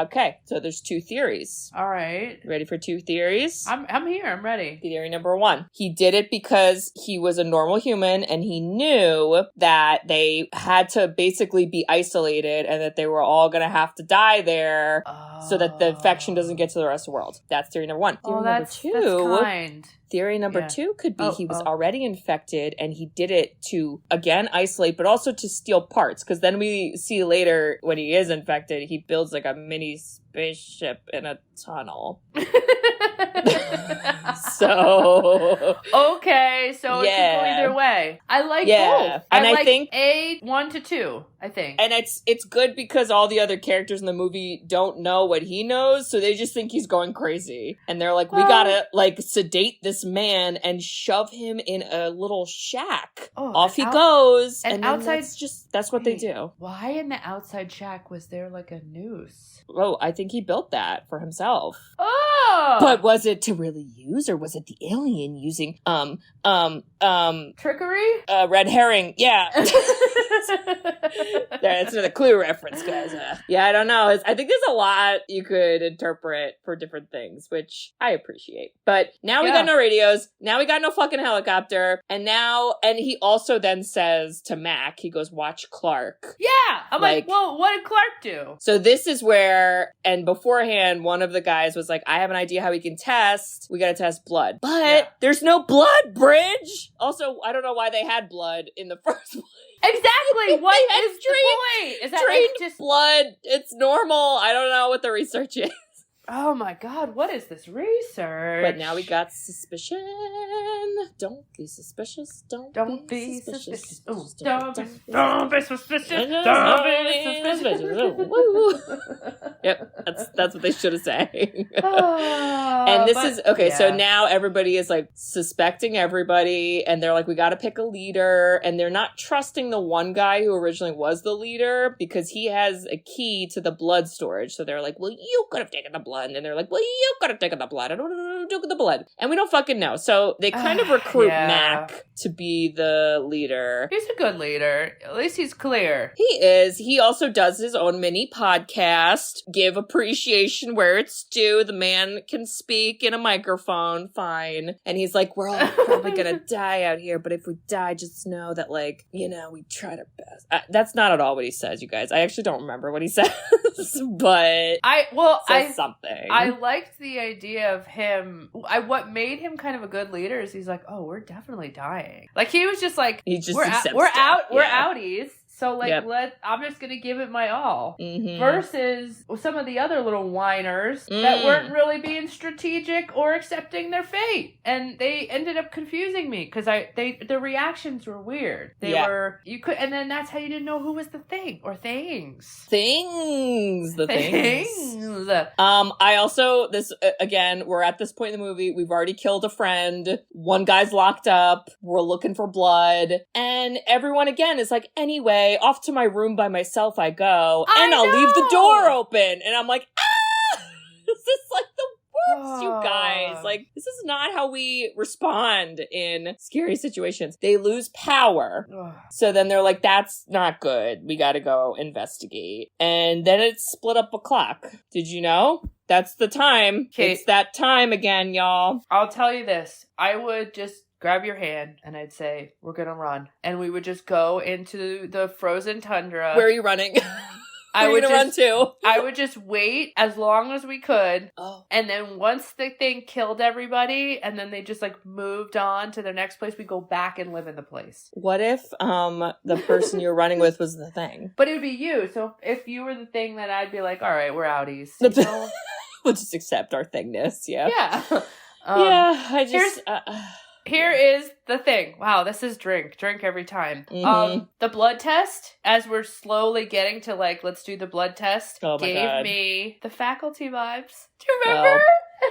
okay, so there's two theories. All right. Ready for two theories? I'm here. I'm ready. Theory number one. He did it because he was a normal human and he knew that they had to basically be isolated and that they were all going to have to die there so that the infection doesn't get to the rest of the world. That's theory number one. Theory number two. That's kind. Theory number two could be he was already infected and he did it to, again, isolate, but also to steal parts. Because then we see later when he is infected, he builds a mini spaceship in a tunnel. So okay, so it can go either way. I like both. And I think A 1 to 2. I think, and it's good because all the other characters in the movie don't know what he knows, so they just think he's going crazy, and they're like, we gotta sedate this man and shove him in a little shack. Off he goes, and outside. That's what they do. Why in the outside shack was there a noose? Oh, I think he built that for himself. Oh! But was it to really use, or was it the alien using, trickery? Red herring, yeah. That's another Clue reference, guys. I don't know. I think there's a lot you could interpret for different things, which I appreciate. But now we got no radios. Now we got no fucking helicopter. And he also then says to Mac, he goes, watch Clark. Yeah! I'm like, well, what did Clark do? So this is where, and beforehand, one of the guys was like, I have an idea how we can test. We gotta test blood. But there's no blood, Bridge! Also, I don't know why they had blood in the first place. Exactly. What is the point? Is that trained just blood? It's normal. I don't know what the research is. Oh my God, what is this research? But now we got suspicion. Don't be suspicious. Don't be suspicious. Ooh, don't be suspicious. Don't be suspicious. Woo. Yep, that's what they should have said. And this is okay. Yeah. So now everybody is suspecting everybody, and they're like, we got to pick a leader, and they're not trusting the one guy who originally was the leader because he has a key to the blood storage. So they're like, well, you could have taken the blood blood. And they're like, well, you gotta take the blood. I don't know what to do with the blood. And we don't fucking know. So they kind of recruit Mac to be the leader. He's a good leader. At least he's clear. He is. He also does his own mini podcast. Give appreciation where it's due. The man can speak in a microphone. Fine. And he's like, we're all probably gonna die out here, but if we die, just know that, like, you know, we tried our best. That's not at all what he says, you guys. I actually don't remember what he says, but says something. I liked the idea of him. What made him kind of a good leader is he's like, oh, we're definitely dying. Like, he was just like, he just we're outies. So, like, I'm just going to give it my all. Mm-hmm. Versus some of the other little whiners that weren't really being strategic or accepting their fate. And they ended up confusing me because the reactions were weird. And then that's how you didn't know who was the thing or things. Things. I also, again, we're at this point in the movie. We've already killed a friend. One guy's locked up. We're looking for blood. And everyone, again, is like, anyway, off to my room by myself I go, and I'll leave the door open. And I'm like, this is like the worst, you guys. Like, this is not how we respond in scary situations. They lose power. So then they're like, that's not good. We gotta go investigate. And then it's split up a clock. Did you know? That's the time. Kate, it's that time again, y'all. I'll tell you this. I would just grab your hand and I'd say, we're gonna run. And we would just go into the frozen tundra. Where are you running? I would run too. I would just wait as long as we could. Oh. And then once the thing killed everybody and then they just like moved on to their next place, we go back and live in the place. What if the person you're running with was the thing? But it would be you. So if you were the thing, then I'd be like, all right, we're outies. You know? We'll just accept our thingness. Yeah. Yeah. Here is the thing. Wow, this is drink every time. Mm-hmm. The blood test, as we're slowly getting to like, let's do the blood test, gave me the Faculty vibes. Do you remember?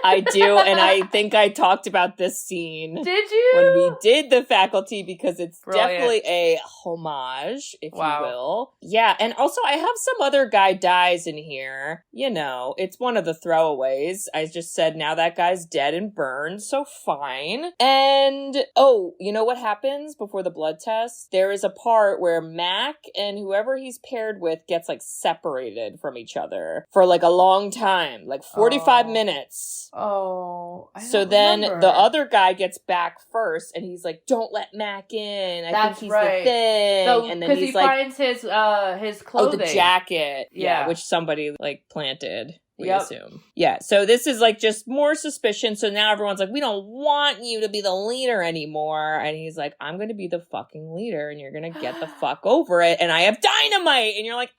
I do, and I think I talked about this scene. Did you? When we did the Faculty, because it's Brilliant. definitely a homage, if you will. Yeah, and also I have some other guy dies in here. You know, it's one of the throwaways. I just said now that guy's dead and burned, so fine. And, you know what happens before the blood test? There is a part where Mac and whoever he's paired with gets, like, separated from each other for, like, a long time. Like, 45 minutes. So then the other guy gets back first, and he's like, "Don't let Mac in. I think he's the thing." So, and then he's like, finds his clothing. The jacket, which somebody like planted. We assume. Yeah, so this is like just more suspicion. So now everyone's like, we don't want you to be the leader anymore. And he's like, I'm going to be the fucking leader, and you're going to get the fuck over it. And I have dynamite. And you're like,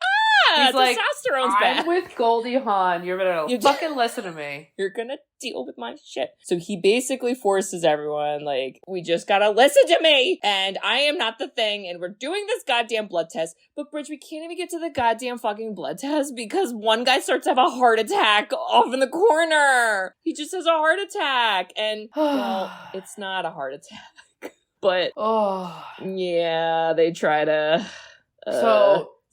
he's like, testosterone's back. I'm with Goldie Hawn. You're going to fucking listen to me. You're going to deal with my shit. So he basically forces everyone, like, we just got to listen to me. And I am not the thing. And we're doing this goddamn blood test. But Bridge, we can't even get to the goddamn fucking blood test because one guy starts to have a heart attack off in the corner. He just has a heart attack. And, well, it's not a heart attack. But, yeah, they try to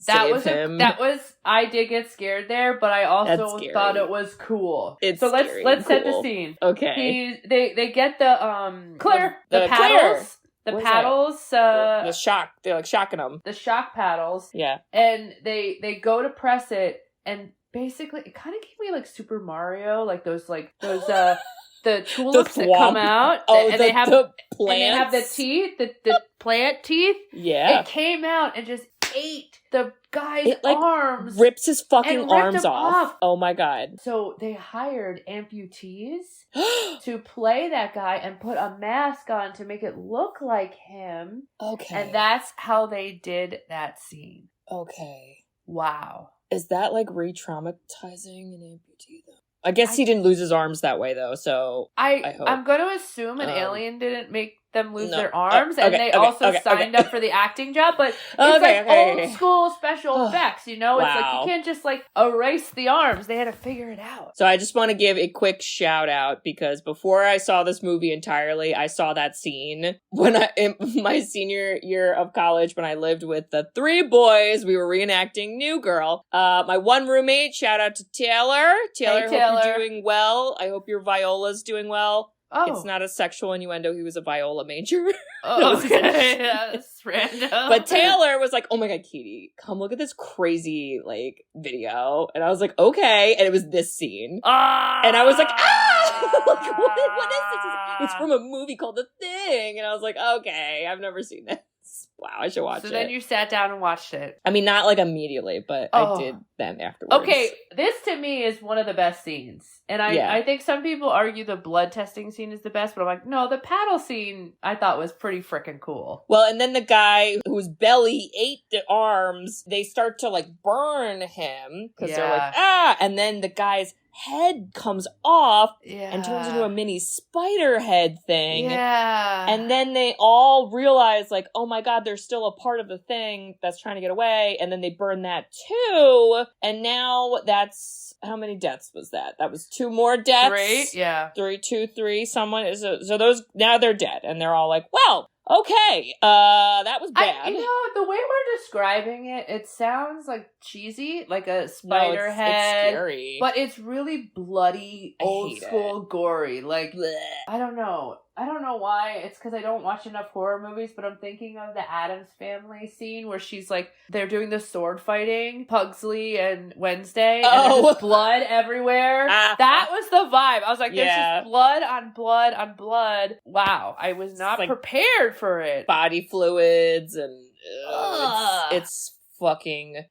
that was I did get scared there, but I also thought it was cool. Let's set the scene. Okay. They get the paddles. The paddles, the shock. They're like shocking them. The shock paddles. Yeah. And they go to press it, and basically it kind of gave me like Super Mario, like those the tulips that come out. And they have the teeth, the plant teeth. Yeah. It came out and just ate the guy's arms. Rips his fucking arms off. Oh my god. So they hired amputees to play that guy and put a mask on to make it look like him. Okay. And that's how they did that scene. Okay. Wow. Is that like re-traumatizing an amputee though? I guess he didn't lose his arms that way though, so I hope. I'm going to assume an alien didn't make them lose their arms, and they also signed up for the acting job, but it's old school special effects, you know? It's like, you can't just, like, erase the arms. They had to figure it out. So I just want to give a quick shout out, because before I saw this movie entirely, I saw that scene in my senior year of college when I lived with the 3 boys. We were reenacting New Girl. My one roommate, shout out to Taylor. Taylor, hope you're doing well. I hope your Viola's doing well. Oh. It's not a sexual innuendo. He was a viola major. Oh, okay. That's random. But Taylor was like, oh my God, Katie, come look at this crazy, like, video. And I was like, okay. And it was this scene. And I was like, like, what is this? It's from a movie called The Thing. And I was like, okay, I've never seen this. Wow, I should watch it. So then you sat down and watched it. I mean, not like immediately, but I did then afterwards. Okay, this to me is one of the best scenes. And I think some people argue the blood testing scene is the best, but I'm like, no, the paddle scene I thought was pretty freaking cool. Well, and then the guy whose belly ate the arms, they start to like burn him because they're like, and then the guy's head comes off and turns into a mini spider head thing. Yeah. And then they all realize, like, oh my God, there's still a part of the thing that's trying to get away. And then they burn that too. And now that's, how many deaths was that? That was 2 more deaths. 3, yeah. 3, someone. So those, now they're dead. And they're all like, well, okay, that was bad. You know, the way we're describing it, it sounds like cheesy, like a spider head. It's scary. But it's really bloody, old school, gory. Like, bleh. I don't know why. It's because I don't watch enough horror movies, but I'm thinking of the Addams Family scene where she's like, they're doing the sword fighting, Pugsley and Wednesday, and there's just blood everywhere. That was the vibe. I was like, there's just blood on blood on blood. Wow, I was not prepared for it. Body fluids and it's fucking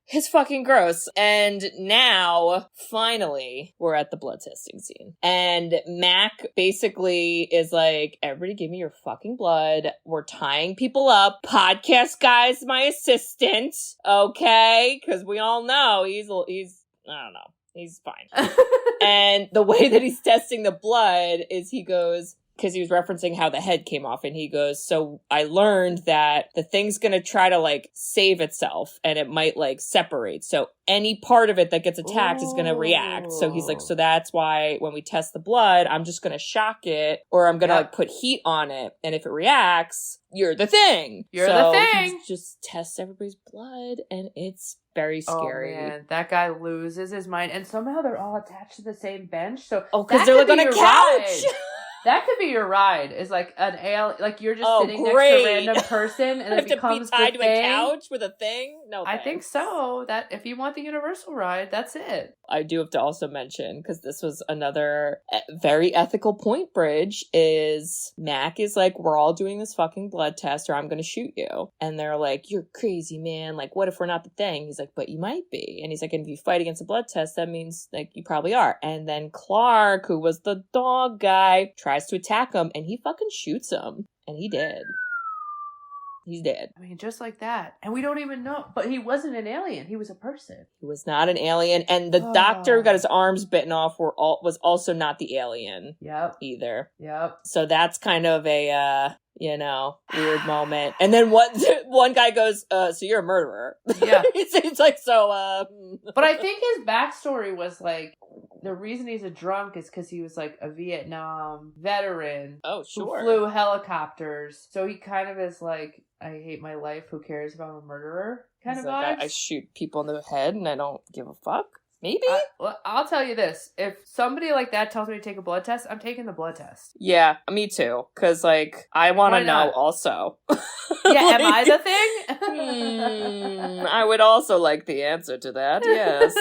gross. And now, finally, we're at the blood testing scene. And Mac basically is like, everybody give me your fucking blood. We're tying people up. Podcast guy's my assistant. Okay? Because we all know he's, I don't know. He's fine. And the way that he's testing the blood is he goes, because he was referencing how the head came off, and he goes, so I learned that the thing's gonna try to, like, save itself, and it might, like, separate. So any part of it that gets attacked is gonna react. So he's like, so that's why when we test the blood, I'm just gonna shock it, or I'm gonna, like, put heat on it, and if it reacts, you're the thing. You're the thing! He just tests everybody's blood, and it's very scary. Oh, man. That guy loses his mind, and somehow they're all attached to the same bench, so... Oh, because they're, like, on a couch! That could be your ride, is like an alien, like you're just sitting next to a random person and it becomes the thing. To be tied to a couch with a thing? No, thanks. I think so. That if you want the universal ride, that's it. I do have to also mention, because this was another very ethical point bridge, is Mac is like, we're all doing this fucking blood test or I'm going to shoot you. And they're like, you're crazy, man. Like, what if we're not the thing? He's like, but you might be. And he's like, and if you fight against a blood test, that means like you probably are. And then Clark, who was the dog guy, tries to attack him and he fucking shoots him. And he did. He's dead. I mean, just like that. And we don't even know. But he wasn't an alien. He was a person. He was not an alien. And the doctor who got his arms bitten off was also not the alien. Yep. Either. Yep. So that's kind of a, weird moment. And then one guy goes, so you're a murderer. Yeah. It's like, so, But I think his backstory was like, the reason he's a drunk is because he was like a Vietnam veteran. Oh, sure. Who flew helicopters. So he kind of is like, I hate my life. Who cares if I'm a murderer? Kind of like, vibes. I shoot people in the head and I don't give a fuck. Maybe? I'll tell you this. If somebody like that tells me to take a blood test, I'm taking the blood test. Yeah, me too. Because, like, I want to know also. Yeah, like, am I the thing? I would also like the answer to that, yes.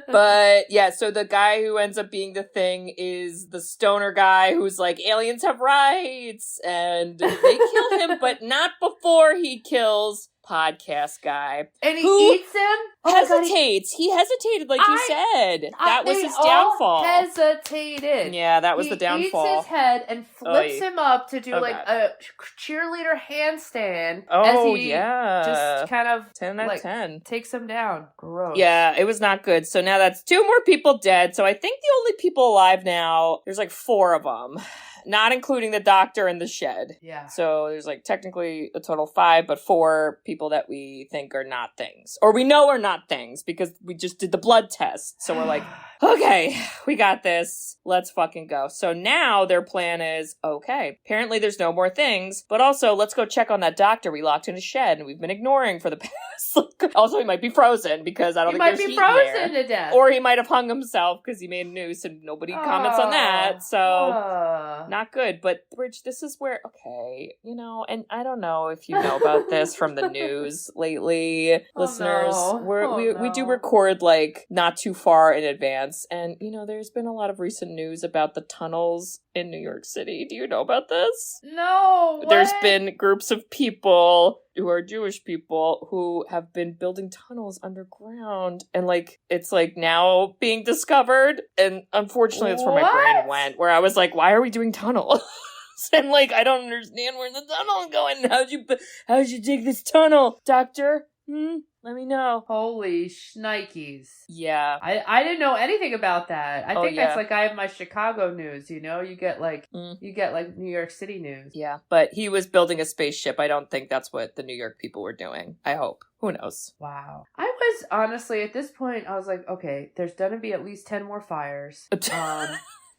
But, yeah, so the guy who ends up being the thing is the stoner guy who's like, aliens have rights. And they kill him, but not before he kills podcast guy. And he eats him? Hesitates. He hesitated, like you said. That was his downfall. Hesitated. Yeah, that was the downfall. He eats his head and flips him up to do like a cheerleader handstand. As he just kind of 10 out of 10 takes him down. Gross. Yeah, it was not good. So now that's 2 more people dead. So I think the only people alive now, there's like 4 of them. not including the doctor and the shed. Yeah. So there's like technically a total 5, but 4 people that we think are not things. Or we know are not things because we just did the blood test. So we're like, okay, we got this. Let's fucking go. So now their plan is, okay, apparently there's no more things, but also let's go check on that doctor we locked in a shed and we've been ignoring for the past. Also, he might be frozen because I don't think there's heat there. He might be frozen to death. Or he might have hung himself because he made a noose and nobody comments on that. So not good. But Bridge, this is where, okay, you know, and I don't know if you know about this from the news lately, listeners. No. We do record like not too far in advance. And, you know, there's been a lot of recent news about the tunnels in New York City. Do you know about this? No. What? There's been groups of people who are Jewish people who have been building tunnels underground, and like it's like now being discovered, and unfortunately that's where my brain went, where I was like, why are we doing tunnels? And like I don't understand where the tunnel is going. How'd you dig this tunnel, doctor? Let me know. Holy shnikes. Yeah. I didn't know anything about that. I think that's like I have my Chicago news, you know? You get like New York City news. Yeah, but he was building a spaceship. I don't think that's what the New York people were doing. I hope. Who knows? Wow. I was honestly, at this point, I was like, okay, there's gonna be at least 10 more fires.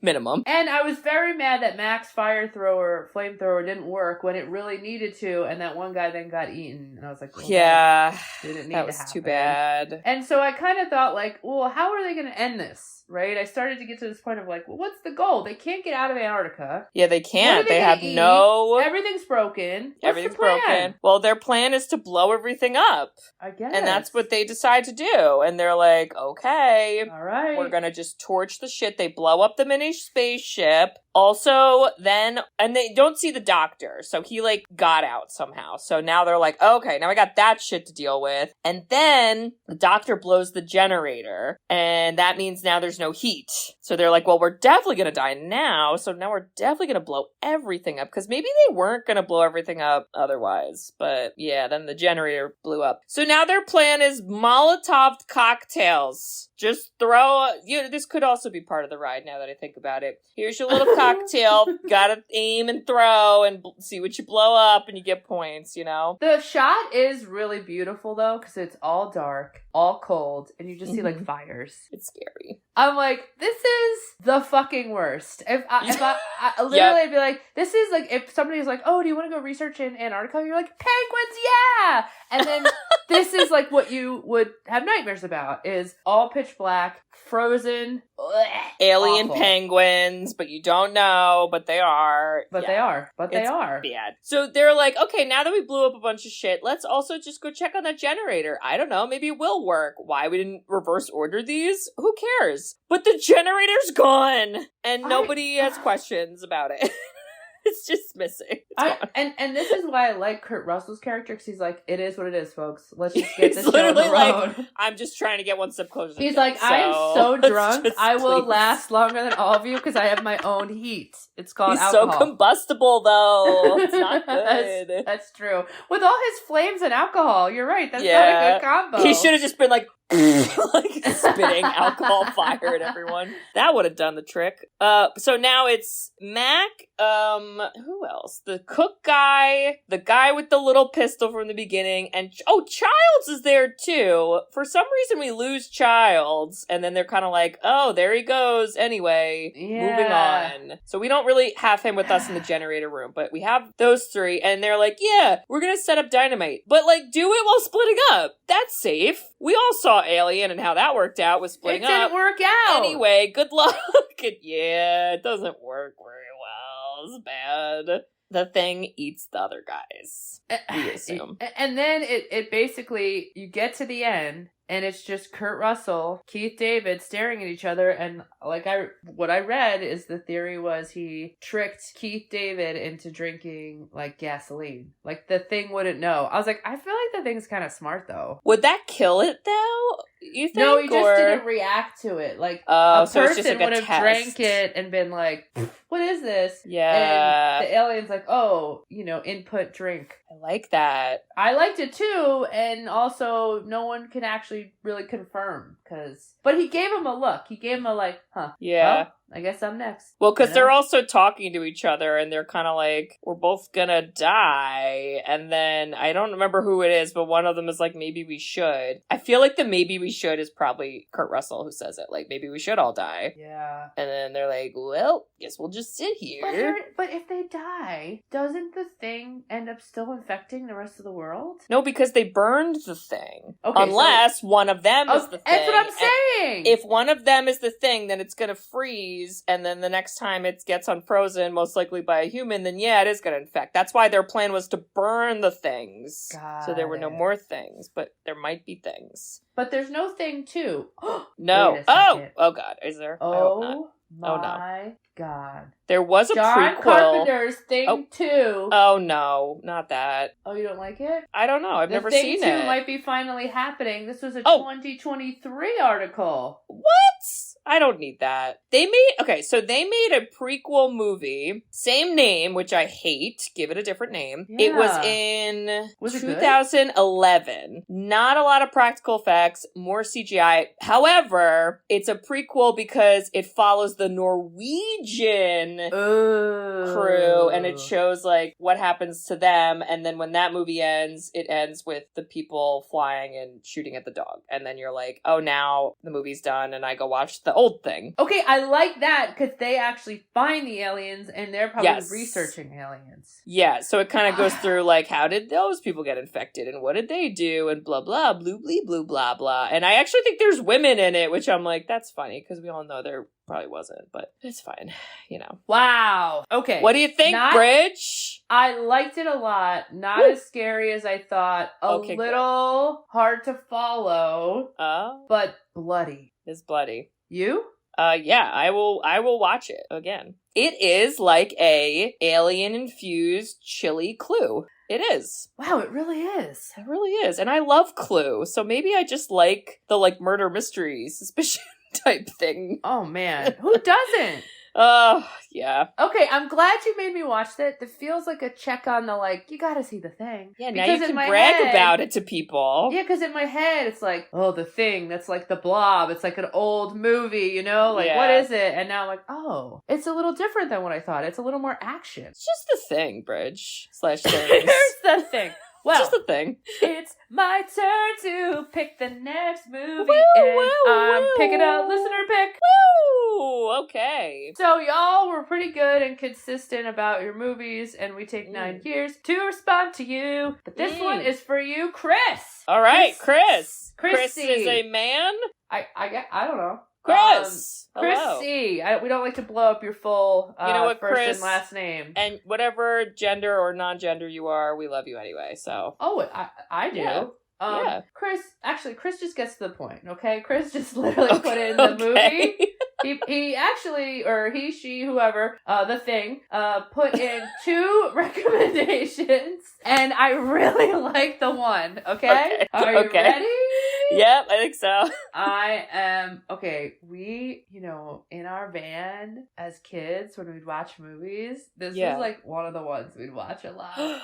Minimum. And I was very mad that Mac's flamethrower didn't work when it really needed to, and that one guy then got eaten. And I was like, well, yeah, didn't need that was to happen. too bad. And so I kind of thought like, well, how are they going to end this? Right? I started to get to this point of like, well, what's the goal? They can't get out of Antarctica. Yeah, they can't. They have eat? no... Everything's broken. Everything's broken. Well, their plan is to blow everything up. I guess. And that's what they decide to do. And they're like, okay, all right, we're gonna just torch the shit. They blow up the mini spaceship. Also, then, and they don't see the doctor, so he, like, got out somehow. So now they're like, okay, now I got that shit to deal with. And then the doctor blows the generator, and that means now there's no heat. So they're like, well, we're definitely gonna die now, so now we're definitely gonna blow everything up, because maybe they weren't gonna blow everything up otherwise. But, yeah, then the generator blew up. So now their plan is Molotov cocktails. Just throw, this could also be part of the ride now that I think about it. Here's your little cocktail. Gotta aim and throw and see what you blow up and you get points, you know? The shot is really beautiful though, because it's all dark, all cold, and you just see like fires. It's scary. I'm like, this is the fucking worst. If I literally I'd be like, this is like, if somebody's like, oh, do you want to go research in Antarctica? You're like, penguins, yeah! And then this is like what you would have nightmares about, is all pitch black, frozen, alien awful. Penguins, but you don't know, but they are. They are. Bad. So they're like, okay, now that we blew up a bunch of shit, let's also just go check on that generator. I don't know, maybe it will work. Why we didn't reverse order these? Who cares? But the generator's gone, and nobody has questions about it. It's just missing. And this is why I like Kurt Russell's character, because he's like, it is what it is, folks. Let's just get this show on the road. Like, I'm just trying to get one step closer. He's like, I am so drunk, I will last longer than all of you because I have my own heat. It's called alcohol. He's so combustible, though. It's not good. That's true. With all his flames and alcohol, you're right. That's not a good combo. He should have just been like, like spitting alcohol fire at everyone. That would have done the trick. So now it's Mac, who else? The cook guy, the guy with the little pistol from the beginning, and Childs is there too. For some reason we lose Childs, and then they're kind of like, oh, there he goes anyway. Moving on. So we don't really have him with us in the generator room, but we have those three, and they're like, yeah, we're gonna set up dynamite, but like do it while splitting up. That's safe. We all saw Alien and how that worked out with splitting up. It didn't work out. Anyway, good luck. It doesn't work very well. It's bad. The thing eats the other guys, we assume. And then it basically, you get to the end, and it's just Kurt Russell, Keith David staring at each other, and like what I read is the theory was he tricked Keith David into drinking like gasoline. Like the thing wouldn't know. I was like, I feel like the thing's kind of smart though. Would that kill it though? You think? No, he just didn't react to it. Like a person would have drank it and been like, what is this? Yeah. And the alien's like, oh, input drink. I like that. I liked it too, and also no one can actually really confirm, but he gave him a look. He gave him a like, huh. Yeah. Well, I guess I'm next. Well, because they're also talking to each other, and they're kind of like, we're both gonna die. And then, I don't remember who it is, but one of them is like, maybe we should. I feel like the maybe we should is probably Kurt Russell who says it. Like, maybe we should all die. Yeah. And then they're like, well, guess we'll just sit here. But if they die, doesn't the thing end up still infecting the rest of the world? No, because they burned the thing. Okay, unless one of them is the thing. That's what I'm saying! If one of them is the thing, then it's gonna freeze, and then the next time it gets unfrozen, most likely by a human, then yeah, it is gonna infect. That's why their plan was to burn the things. So there were no more things, but there might be things. But there's no thing too. No. Oh God, is there? I hope not. My God. There was a John prequel. Carpenter's Thing 2. Oh no, not that. Oh, you don't like it? I don't know. I've never Thing seen 2 it. might be finally happening. This was a 2023 article. What? I don't need that. They made a prequel movie, same name, which I hate. Give it a different name. Yeah. It was in Was it 2011. Not a lot of practical effects, more CGI. However, it's a prequel because it follows the Norwegian crew, and it shows like what happens to them, and then when that movie ends, it ends with the people flying and shooting at the dog. And then you're like, oh, now the movie's done, and I go watch the old thing. Okay, I like that because they actually find the aliens and they're probably researching aliens. Yeah, so it kind of goes through like, how did those people get infected and what did they do and blah, blah, blue, blue, blah, blah. And I actually think there's women in it, which I'm like, that's funny because we all know there probably wasn't, but it's fine, you know. Wow. Okay. What do you think, Bridge? I liked it a lot. Not as scary as I thought. A little hard to follow, but bloody. It's bloody. You? Yeah, I will watch it again. It is like a alien-infused chili Clue. It is. Wow, it really is. It really is. And I love Clue, so maybe I just like the like murder mystery suspicion type thing. Oh man, who doesn't? Yeah. Okay, I'm glad you made me watch that. It feels like a check on the, like, you gotta see the thing. Yeah, now you can brag about it to people. Yeah, because in my head, it's like, oh, the thing, that's like the Blob. It's like an old movie, you know? Like, what is it? And now I'm like, oh, it's a little different than what I thought. It's a little more action. It's just the thing, Bridge. / things. Here's the thing. Well, just the thing. It's my turn to pick the next movie, I'm picking a listener pick. Woo! Okay. So y'all were pretty good and consistent about your movies, and we take 9 years to respond to you. But this one is for you, Chris. All right, Chris. Chris is a man. I don't know. Chris. Chris Hello. C. We don't like to blow up your full first Chris, and last name. And whatever gender or non-gender you are, we love you anyway, so. Oh, I do. Yeah. Chris just gets to the point, okay? Chris just literally put in the movie. He actually, or he, she, whoever, the thing, put in 2 recommendations, and I really like the one, okay? Are you ready? Yep, I think so. I am, we, in our van as kids, when we'd watch movies, this was like one of the ones we'd watch a lot.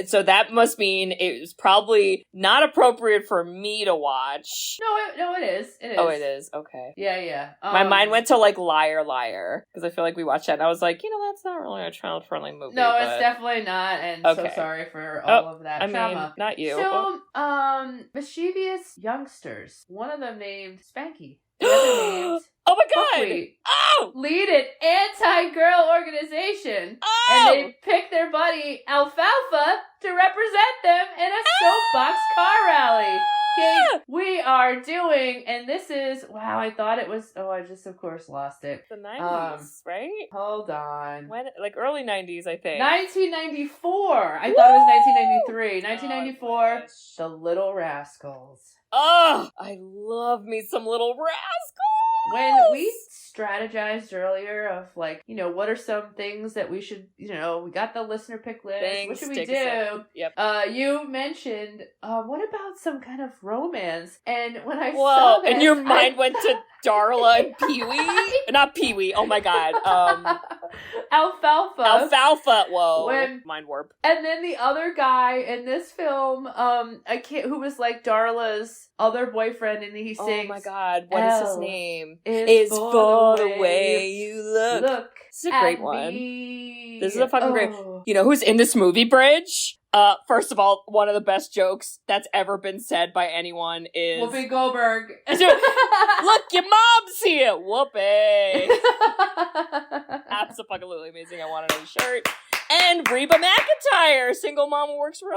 So that must mean it was probably not appropriate for me to watch. No, it is. It is. Oh, it is. Okay. Yeah. My mind went to like Liar Liar because I feel like we watched that and I was like, that's not really a child-friendly movie. No, it's definitely not, and so sorry for all of that trauma. Mean, not you. So, mischievous youngsters. One of them named Spanky. The other named oh my God! Buckwheat. Oh! Lead an anti-girl organization. Oh! And they pick their buddy Alfalfa to represent them in a soapbox car rally. Okay, we are doing, and this is, wow, I thought it was, I just, of course, lost it. The 90s, right? Hold on. When, like early 90s, I think. 1994. I thought it was 1993. 1994, The Little Rascals. Oh, I love me some Little Rascals! When we strategized earlier of like, what are some things that we should, we got the listener pick list. What should we do? Yep. You mentioned, what about some kind of romance? And when I saw this, and your mind went to Darla and Pee-wee? Not Pee-wee, oh my God. Alfalfa. Whoa. Mind warp. And then the other guy in this film, who was like Darla's other boyfriend, and he sings. Oh my God, what is his name? name is for the way you look. This is a great one. Me. This is a fucking great. You know who's in this movie, Bridge? First of all, one of the best jokes that's ever been said by anyone is Whoopi Goldberg. Look, your mom's here. Whoopi. Absolutely amazing. I want another shirt. And Reba McEntire, single mom who works 2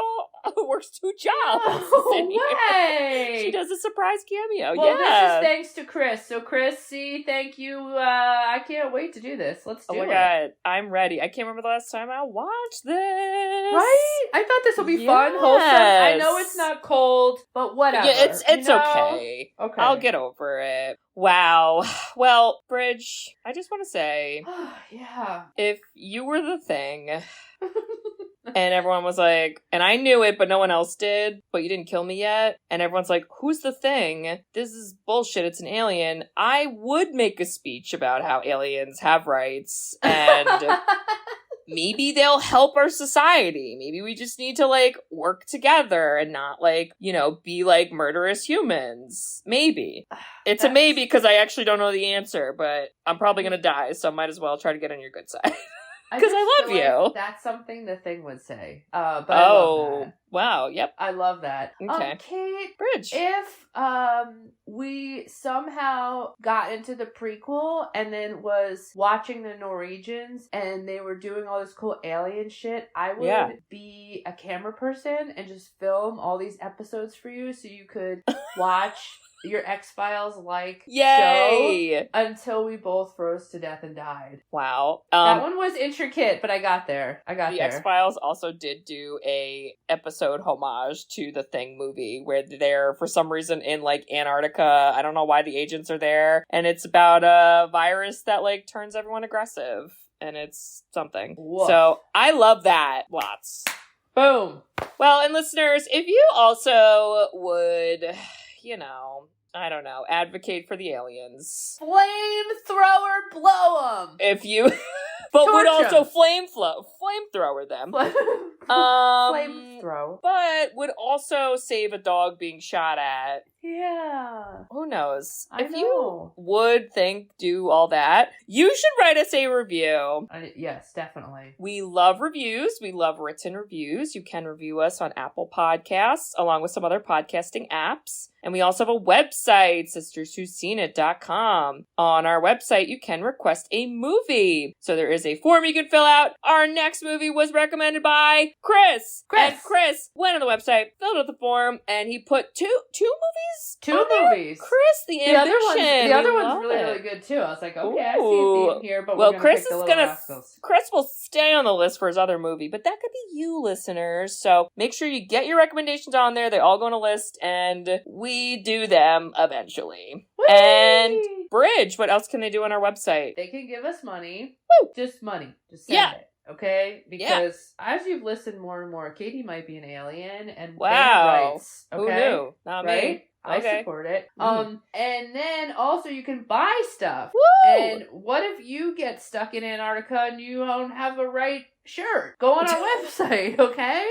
jobs. No way! She does a surprise cameo. Well, this is thanks to Chris. So, Chris, thank you. I can't wait to do this. Let's do it. Oh my god, I'm ready. I can't remember the last time I watched this. Right? I thought this would be fun, wholesome. I know it's not cold, but whatever. Yeah, it's okay. Okay. I'll get over it. Wow. Well, Bridge, I just want to say, yeah. If you were the thing, and everyone was like, and I knew it, but no one else did, but you didn't kill me yet, and everyone's like, who's the thing? This is bullshit, it's an alien. I would make a speech about how aliens have rights, and maybe they'll help our society. Maybe we just need to, like, work together and not, like, you know, be like murderous humans. Maybe. It's a maybe because I actually don't know the answer, but I'm probably going to die, so I might as well try to get on your good side. Because I love you. Like that's something the Thing would say. But I love that. Wow. Yep. I love that. Okay. Kate, Bridge. If we somehow got into the prequel and then was watching the Norwegians and they were doing all this cool alien shit, I would be a camera person and just film all these episodes for you so you could watch your X-Files-like show until we both froze to death and died. Wow. That one was intricate, but I got there. The X-Files also did do a episode homage to the Thing movie where they're, for some reason, in, like, Antarctica. I don't know why the agents are there. And it's about a virus that, like, turns everyone aggressive. And it's something. Woof. So, I love that. Lots. Boom. Well, and listeners, if you also would, you know, I don't know, advocate for the aliens. Flamethrower blow them! If you... But would also flamethrower them. Flamethrow. But would also save a dog being shot at. Yeah. Who knows? I if know. you would do all that, you should write us a review. Yes, definitely. We love reviews. We love written reviews. You can review us on Apple Podcasts, along with some other podcasting apps. And we also have a website, sisterswhoseenit.com. On our website, you can request a movie. So there is a form you can fill out. Our next movie was recommended by Chris. And Chris went on the website, filled out the form, and he put two movies? Two movies. Chris, the ambition. The other one's really good, too. I was like, okay, I see a theme here, but we're going to pick the Little Rascals. Chris will stay on the list for his other movie, but that could be you, listeners. So make sure you get your recommendations on there. They all go on a list, and we do them eventually. Whee! And Bridge, what else can they do on our website? They can give us money. Woo! Just money. Just send it. Okay? Because as you've listened more and more, Katie might be an alien and rights. Okay? Who knew? Not me. I support it. And then also you can buy stuff. Woo! And what if you get stuck in Antarctica and you don't have a right shirt? Go on our website, okay?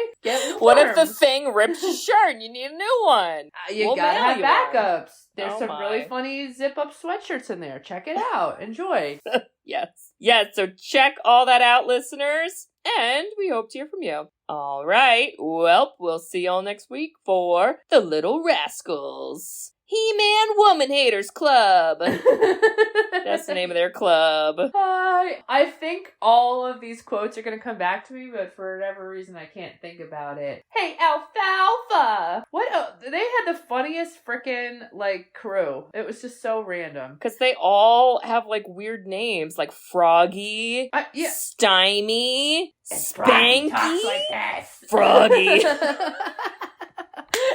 What if the Thing rips your shirt and you need a new one? You gotta have backups. There's some really funny zip-up sweatshirts in there. Check it out. Enjoy. Yes, so check all that out, listeners. And we hope to hear from you. All right. Well, we'll see y'all next week for The Little Rascals. He-Man Woman Haters Club. That's the name of their club. I think all of these quotes are going to come back to me, but for whatever reason, I can't think about it. Hey, Alfalfa! What? They had the funniest frickin', like, crew. It was just so random. Because they all have, like, weird names, like Froggy, Stymie, Spanky, talks like this. Froggy.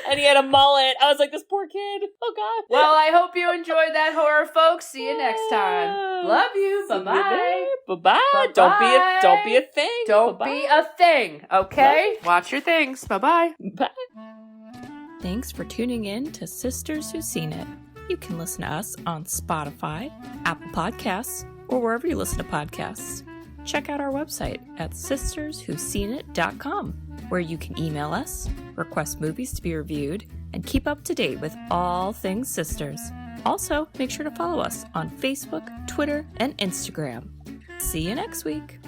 And he had a mullet. I was like, this poor kid. Oh, God. Well, I hope you enjoyed that horror, folks. See you next time. Love you. Bye-bye. Bye-bye. Bye-bye. Don't be a thing. Don't be a thing, okay? Watch your things. Bye-bye. Bye. Thanks for tuning in to Sisters Who've Seen It. You can listen to us on Spotify, Apple Podcasts, or wherever you listen to podcasts. Check out our website at sisterswhoseenit.com, where you can email us, request movies to be reviewed, and keep up to date with all things sisters. Also, make sure to follow us on Facebook, Twitter, and Instagram. See you next week.